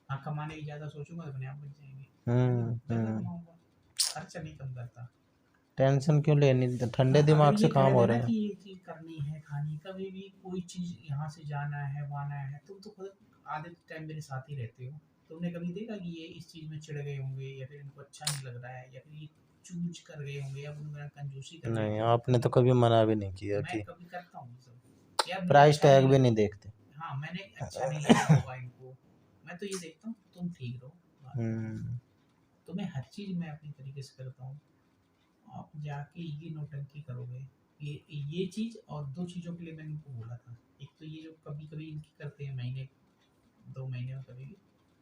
हाँ कमाने की ज़्यादा सोचूंगा तो अपने आप बच जाएंगे, ज़्यादा कमाऊंगा, खर्चा नहीं कम करता। टेंशन क्यों लेनी, ठंडे दिमाग से काम हो रहे हैं। ये चीज़ करनी है खानी, कभी भी कोई चीज़ यहाँ से जाना है वाना है, तुम तो खुद आधे टाइम मेरे साथ ही रहते हो, तुमने कभी देखा कि ये इस चीज़ में चिढ़ गए होंगे या फिर इनको अच्छा नहीं लग रहा है या फिर ये चूज कर गए होंगे या उन्होंने कंजूसी कर नहीं, आपने तो कभी मना भी नहीं किया मैं कि कभी करता हूँ सब यार, प्राइस टैग भी नहीं देखते। हाँ मैंने अच्छा नहीं लगा होगा इनको, मैं तो ये देखता हूँ तुम ठीक रहो, तो मैं हर चीज़ मैं अपनी तरीके से करता हूँ। आप जाके ये नौटंकी करोगे, ये चीज़, और 2 चीज़ों के लिए मैंने इनको बोला था। एक तो ये जो कभी कभी इनकी करते हैं महीने 2 महीने में कभी भी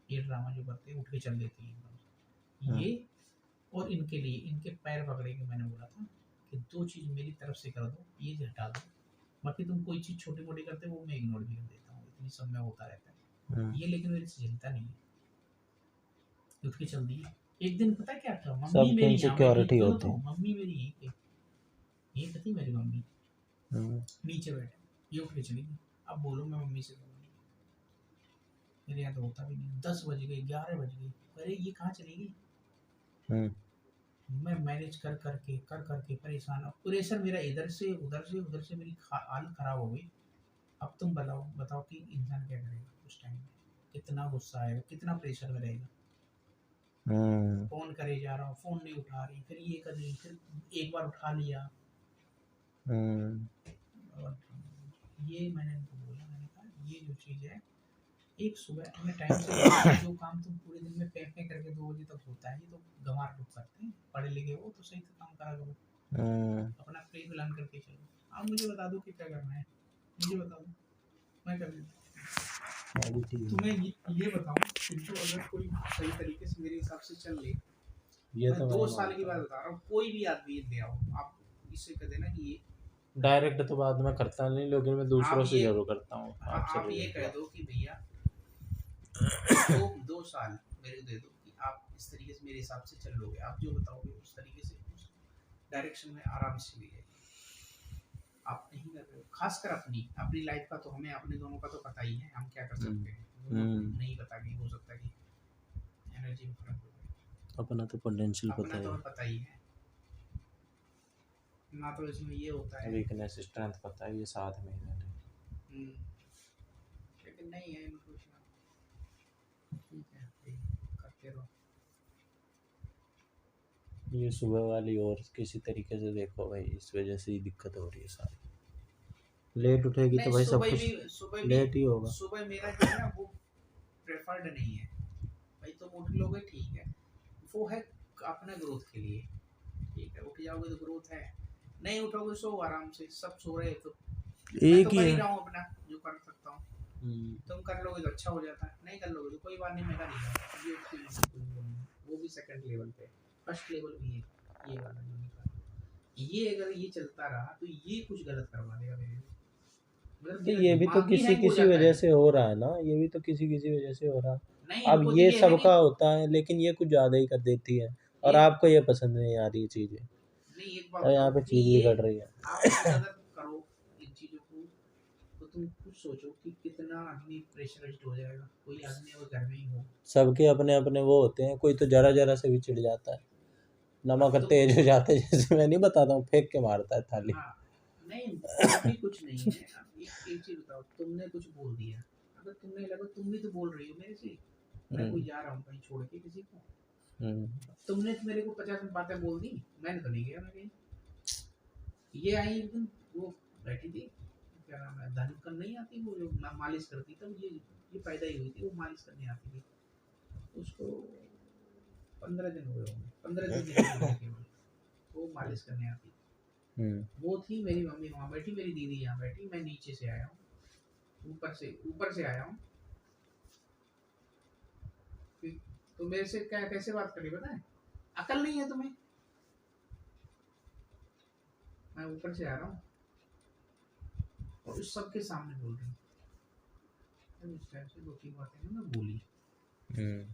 ये ड्रामा जो करते हैं उठ के चल देती है ये, और इनके लिए इनके पैर पकड़े के मैंने बोला था कि 2 चीज़ मेरी तरफ से कर दो, ये हटा दो, बाकी तुम कोई चीज़ छोटी मोटी करते हो वो मैं इग्नोर भी कर देता हूँ, इतनी सब में होता रहता है ये, लेकिन मेरे से झेलता नहीं है, उठ के चल दी। एक दिन पता क्या था, मम्मी मेरी सिक्योरिटी होती है। मम्मी मेरी ये थी मेरी मम्मी नीचे बैठे, ये उठ के चली गई। अब बोलो मैं मम्मी से बोलूँ, मेरे यहाँ तो होता भी नहीं, 10 बज गए 11 बज गए, अरे ये कहाँ चली गई? मैं मैनेज कर करके परेशान, अब प्रेशर मेरा इधर से उधर से मेरी हालत खराब हो गई। अब तुम बताओ कि इंसान क्या करेगा उस टाइम में, कितना गुस्सा आएगा, कितना प्रेशर में रहेगा। फोन करे जा रहा हूँ, फोन नहीं उठा रही, फिर ये कर रही, फिर एक बार उठा लिया। और ये मैंने उनको बोला, मैंने कहा ये जो चीज़ है, एक सुबह अपने टाइम से जो काम तुम पूरे दिन में पे करके 2 बजे तक होता है, ये तो गंवार लोग करते हैं, पढ़े लिखे हो तो सही से काम करा करो, अपना प्ले प्लान करके चलो। आप मुझे बता दो कि क्या करना है, मुझे बता दो, मैं कर देता हूँ। तुम्हें ये बताऊँ तो अगर कोई सही तरीके से मेरे हिसाब से चल ले, ये मैं तो 2 साल की बात बता रहा हूँ, कोई भी आदमी ले आओ, आप इससे कह देना कि ये डायरेक्ट तो बाद में करता नहीं, लेकिन मैं दूसरों से जरूर करता हूँ। आप ये कह दो कि भैया 2 साल मेरे को दे दो कि आप इस तरीके से मेरे हिसाब से चल लोगे, आप जो बताओगे उस तरीके से उस डायरेक्शन में आराम से ले जाइए। आप नहीं कर रहे हो, खासकर अपनी अपनी लाइफ का तो हमें अपने दोनों का तो पता ही है हम क्या कर सकते हैं। नहीं पता कि हो सकता कि एनर्जी में फर्क हो जाए। अपना तो पोटेंशियल पता अपना है, तो हमें पता ही है ना, तो इसमें ये होता है। वीकनेस स्ट्रेंथ पता है, ये साथ में ही रहते हैं। लेकिन नहीं है इनको, ठीक है करते रहो। ये सुबह वाली और किसी तरीके से देखो भाई, इस वजह से ही दिक्कत हो रही है सारी। लेट उठेगी तो भाई सब कुछ लेट ही होगा। सुबह मेरा जो है ना वो प्रेफर्ड नहीं है भाई, तुम उठ लोगे ठीक है, वो है अपना ग्रोथ के लिए, ठीक है, उठ जाओगे तो ग्रोथ है, नहीं उठोगे सो आराम से, सब सो रहे तो एक मैं तो ही कर ही है। रहा हूँ अपना जो कर सकता हूँ। तुम कर लोगे तो अच्छा हो जाता है, नहीं कर लोगे तो कोई बात नहीं, मैं कर ही वो भी सेकंड लेवल पे, फर्स्ट लेवल भी है ये वाला जो निकाला। ये अगर ये चलता रहा तो ये कुछ गलत करवा देगा मेरे लिए। तो ये भी तो किसी किसी वजह से हो रहा है ना, ये भी तो किसी किसी वजह से हो रहा है। अब ये सबका होता है, लेकिन ये कुछ ज़्यादा ही कर देती है, और आपको ये पसंद नहीं आ रही चीज़ें, तो यहाँ पे चीज़ बिगड़ रही है। आप अगर करो इन चीज़ों को तो तुम कुछ सोचो कि कितना आदमी प्रेशराइज्ड हो जाएगा। कोई आदमी अगर घर में ही हो, सबके अपने अपने वो होते हैं, कोई तो जरा जरा से भी चिढ़ जाता है, नमक तेज हो जाते हैं, जैसे मैं नहीं बताता हूँ, फेंक के मारता है थाली। नहीं अभी कुछ नहीं है। एक चीज बताओ, तुमने कुछ बोल दिया, अगर तुम्हें लगा तुम भी तो बोल रही हो मेरे से, मैं कोई जा रहा हूँ कहीं छोड़ के किसी को, तुमने तो मेरे को 50 बातें बोल दी, मैंने तो नहीं गया मैं कहीं। ये आई एक दिन वो बैठी थी, क्या नाम है, धनुकन नहीं आती वो जो मालिश करती, तब ये पैदा ही हुई थी, वो मालिश करने आती थी, उसको 15 दिन हुए होंगे, 15 दिन वो मालिश करने आती थी। वो थी मेरी मम्मी वहाँ बैठी, मेरी दीदी यहाँ बैठी, मैं नीचे से आया हूँ, ऊपर से आया हूँ, तो मेरे से क्या कैसे बात करी पता है, अकल नहीं है तुम्हें, मैं ऊपर से आ रहा हूँ और उस सबके सामने बोल रही हूँ। उस टाइम से 2-3 बातें मैं बोली,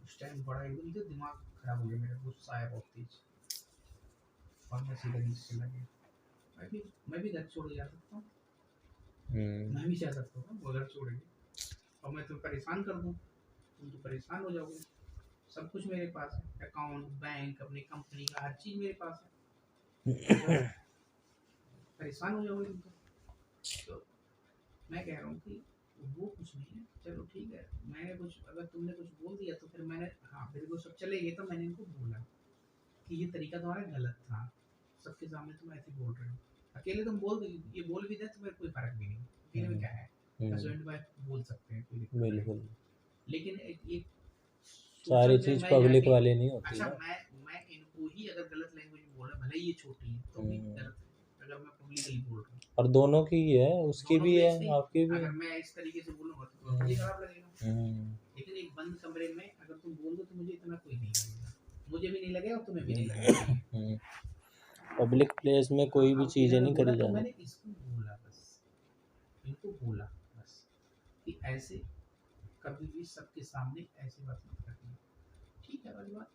उस टाइम बड़ा एकदम से दिमाग खराब हो गया मेरा, गुस्सा आया बहुत तेज, और मैं सीधा नीचे चला गया। मैं भी घर छोड़ जा सकता हूँ, मैं भी जा सकता हूँ वो घर छोड़ के, और मैं तुम्हें परेशान कर दूँ, तुम तो परेशान हो जाओगे। सब कुछ मेरे पास है, अकाउंट, बैंक, अपनी कंपनी का हर चीज मेरे पास है, परेशान हो जाओगे तुम तो मैं कह रहा हूँ कि वो कुछ नहीं है, चलो ठीक है, मैंने कुछ अगर तुमने कुछ बोल दिया तो फिर मैंने, हाँ मेरे को सब चले गए, तो मैंने इनको बोला कि ये तरीका तुम्हारा गलत था, सबके सामने तुम ऐसे बोल रहे हो, अकेले तुम ये बोल भी दे तो मेरे कोई फर्क भी नहीं, अकेले में क्या है, हस्बैंड वाइफ बोल सकते हैं कोई दिक्कत नहीं, लेकिन एक सारी चीज पब्लिक वाले नहीं होती। अच्छा मैं इनको ही अगर गलत लैंग्वेज में बोला, भले ये छोटी है तो भी गलत है, अगर मैं पब्लिकली बोल रहा हूँ, और दोनों की ही है, उसकी भी है, आपकी भी। अगर मैं इस तरीके से बोलूँगा तो मुझे खराब लगेगा, लेकिन एक बंद कमरे में अगर तुम बोल दो तो मुझे इतना कोई नहीं लगेगा, मुझे भी नहीं लगेगा और तुम्हें भी नहीं लगेगा। पब्लिक प्लेस में कोई भी चीजें नहीं करी जानी। मैंने इसको बोला बस, इनको बोला बस कि ऐसे कभी भी सबके सामने ऐसी बात मत करनी, ठीक है वाली बात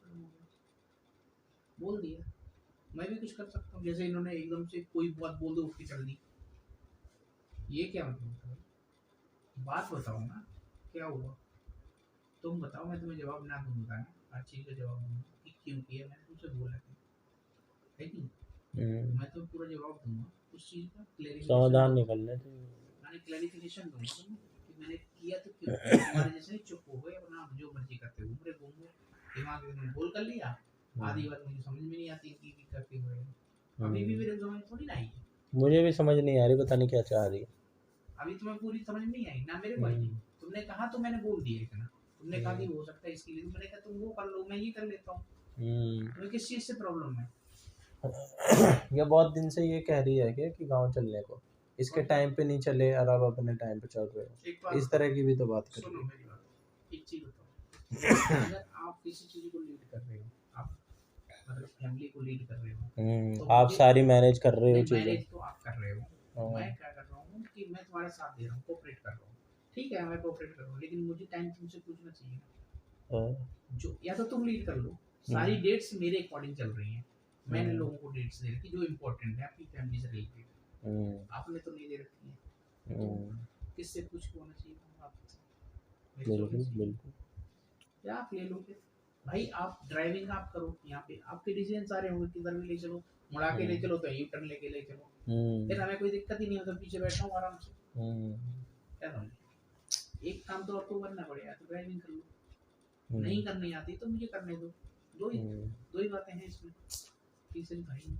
बोल दिया, मैं भी कुछ कर सकता हूँ, जैसे इन्होंने एकदम से कोई बात बोल दो उठ के चल दी, ये क्या मतलब, बात बताओ ना क्या हुआ, तुम बताओ, मैं तुम्हें जवाब ना दूंगा ना, हर चीज़ का जवाब दूंगा कि क्यों किया, मैंने तुमसे बोला है कि मैं तो पूरा जवाब दूंगा, उस चीज़ का समाधान निकलने तो मैंने क्लैरिफिकेशन दूंगा कि मैंने किया तो क्यों, तुम्हारे जैसे चुप हो गए अपना जो मर्जी करते घूम रहे घूम, दिमाग में बोल कर लिया, आधी बात मुझे समझ में नहीं आती कि करते हुए, अभी भी मेरे समझ थोड़ी ना आई, मुझे भी समझ नहीं आ रही, पता नहीं क्या चाह रही है, अभी तुम्हें पूरी समझ नहीं आई ना मेरे भाई, तुमने कहा तो मैंने बोल दिया इतना, तुमने कहा कि हो सकता है इसके लिए, मैंने कहा तुम वो कर लो, मैं ये कर लेता हूँ, तुम्हें किस चीज़ से प्रॉब्लम है। ये बहुत दिन से ये कह रही है कि गांव चलने को, इसके टाइम पे नहीं चले और अब अपने टाइम पे चल रहे हो, इस तरह की भी तो बात कर रही है। एक चीज बताओ, अगर आप किसी चीज को लीड कर रहे हो, आप मतलब फैमिली को लीड कर रहे हो, तो आप सारी मैनेज कर रहे हो चीजें, मैनेज तो आप कर रहे हो, मैं क्या कर रहा हूँ कि मैं तुम्हारे साथ दे रहा हूँ, कोऑपरेट कर रहा हूँ, ठीक है मैं कोऑपरेट कर रहा हूँ, लेकिन मुझे टाइम तुमसे पूछना चाहिए ना, जो या तो तुम लीड कर लो, सारी डेट्स मेरे अकॉर्डिंग चल रही हैं, मैंने लोगों को डेट्स दे रखी जो इम्पोर्टेंट है आपकी फैमिली से रिलेटेड, आपने तो नहीं दे रखी है, किससे पूछ के होना चाहिए था आपसे? बिल्कुल बिल्कुल। या आप ले लो फिर भाई, आप ड्राइविंग आप करो, यहाँ पे आपके डिसीजन सारे होंगे, किधर भी ले चलो, मुड़ा के ले चलो तो यू टर्न लेके ले चलो, फिर हमें कोई दिक्कत ही नहीं हो, तो पीछे बैठा हूँ आराम से। क्या समझ, एक काम तो आपको करना पड़ेगा, तो ड्राइविंग कर लो, नहीं करनी आती तो मुझे करने दो, दो ही बातें हैं इसमें, तीसरी भाई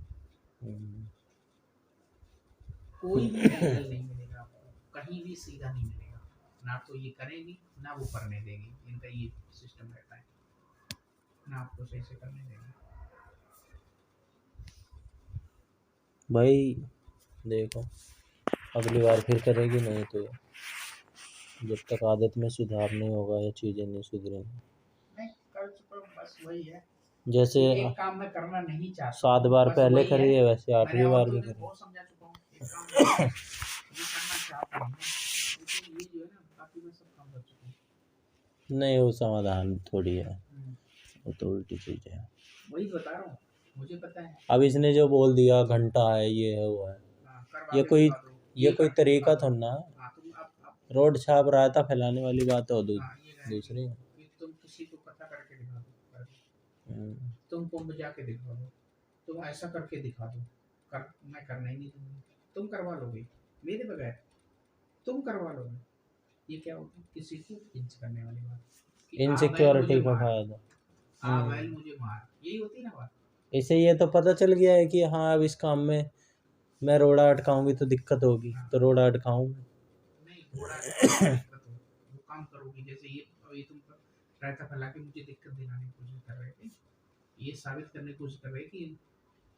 कोई भी एंगल नहीं मिलेगा आपको, कहीं भी सीधा नहीं मिलेगा, ना तो ये करेगी ना वो करने देगी, इनका ये सिस्टम रहता है, ना आपको सही से करने देगी। भाई देखो अगली बार फिर करेगी, नहीं तो जब तक आदत में सुधार नहीं होगा या चीज़ें नहीं सुधरेंगी। मैं कर चुका हूँ, बस वही है, जैसे एक काम मैं करना नहीं चाहता, 7 बार बस पहले वही करी है, वैसे मैंने 8वीं और बार भी तुम्हें करी। बहुत समझा चुका हूँ, एक काम मैं करना चाहता हूँ, लेकिन ये जो है ना, बाकी मैं सब काम कर चुका हूँ। नहीं वो समाधान थोड़ी है, वो तो उल्टी चीज़ है। वही बता रहा हूँ, मुझे पता है। अब इसने जो बोल दिया घंटा है, ये है वो है, करवा ये के कोई दिखा दो, ये कोई करके तरीका दिखा दो। थोड़ा ना है। हाँ, तुम आप रोड छाप रायता फैलाने वाली बात है, और ये रहेगी दूसरी है। कि तुम किसी को पता करके दिखा दो, तुम पंप जाके दिखा दो, तुम ऐसा करके दिखा दो, मैं करना ही नहीं दूंगी, तुम करवा लोगे मेरे बगैर, तुम करवा लोगे, ये क्या होता है, किसी को पिंच करने वाली बात, इनसिक्योरिटी का फायदा। हाँ बैल मुझे मार, यही होती है ना बात। इसे ये तो पता चल गया है कि हाँ अब इस काम में मैं रोड़ा अटकाऊंगी तो दिक्कत होगी, तो रोड़ा अटकाऊं। नहीं रोड़ा दिक्कत हो, वो काम करोगी, जैसे ये अभी तुम रायता फैला के मुझे दिक्कत दिलाने की कोशिश कर रहे थे, ये साबित करने की कोशिश कर रहे कि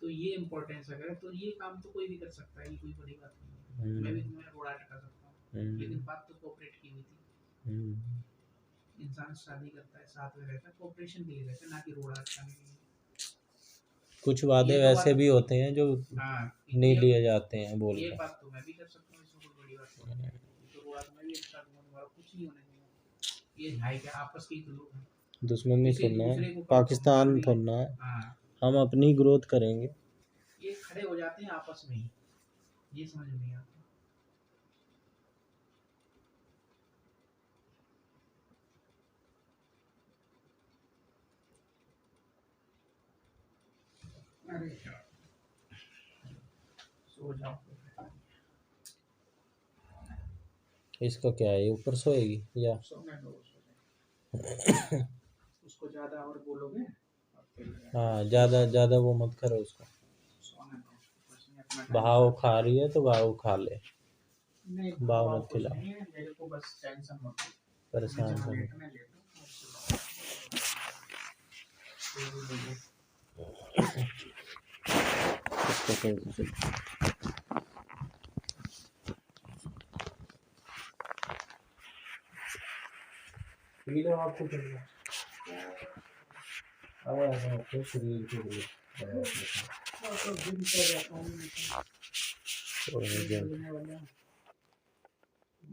तो ये इम्पोर्टेंस अगर है तो ये काम तो कोई भी कर सकता है, ये कोई बड़ी बात नहीं है, मैं भी तुम्हें रोड़ा अटका सकता हूँ, लेकिन बात तो कोऑपरेट की हुई थी। इंसान शादी करता है, साथ में रहता है, कोऑपरेशन के लिए रहता है, ना कि रोड़ा अटकाने के लिए। कुछ वादे वैसे भी होते हैं जो नहीं लिए जाते हैं, बोल ये बात तो मैं भी कर सकता हूँ, इसमें कोई बड़ी बात नहीं है, तो रोड़ा तो मैं भी अटका दूंगा, तुम्हारा कुछ नहीं होने दूंगा, ये भाई क्या आपस के ही तो लोग हैं, दुश्मनी थोड़ा है, पाकिस्तान थोड़ा है, हम अपनी ग्रोथ करेंगे, ये खड़े हो जाते हैं आपस में ही, ये समझ नहीं आता। अरे यार सो जाओ, इसका क्या है, ये ऊपर सोएगी या सोने दो उसको ज़्यादा और बोलोगे, हाँ ज़्यादा वो मत करो उसको, भाव खा रही है तो भाव खा ले, भाव मत खिलाओ, मेरे को बस टेंशन मत दो, परेशान कर। आपको शरीर के लिए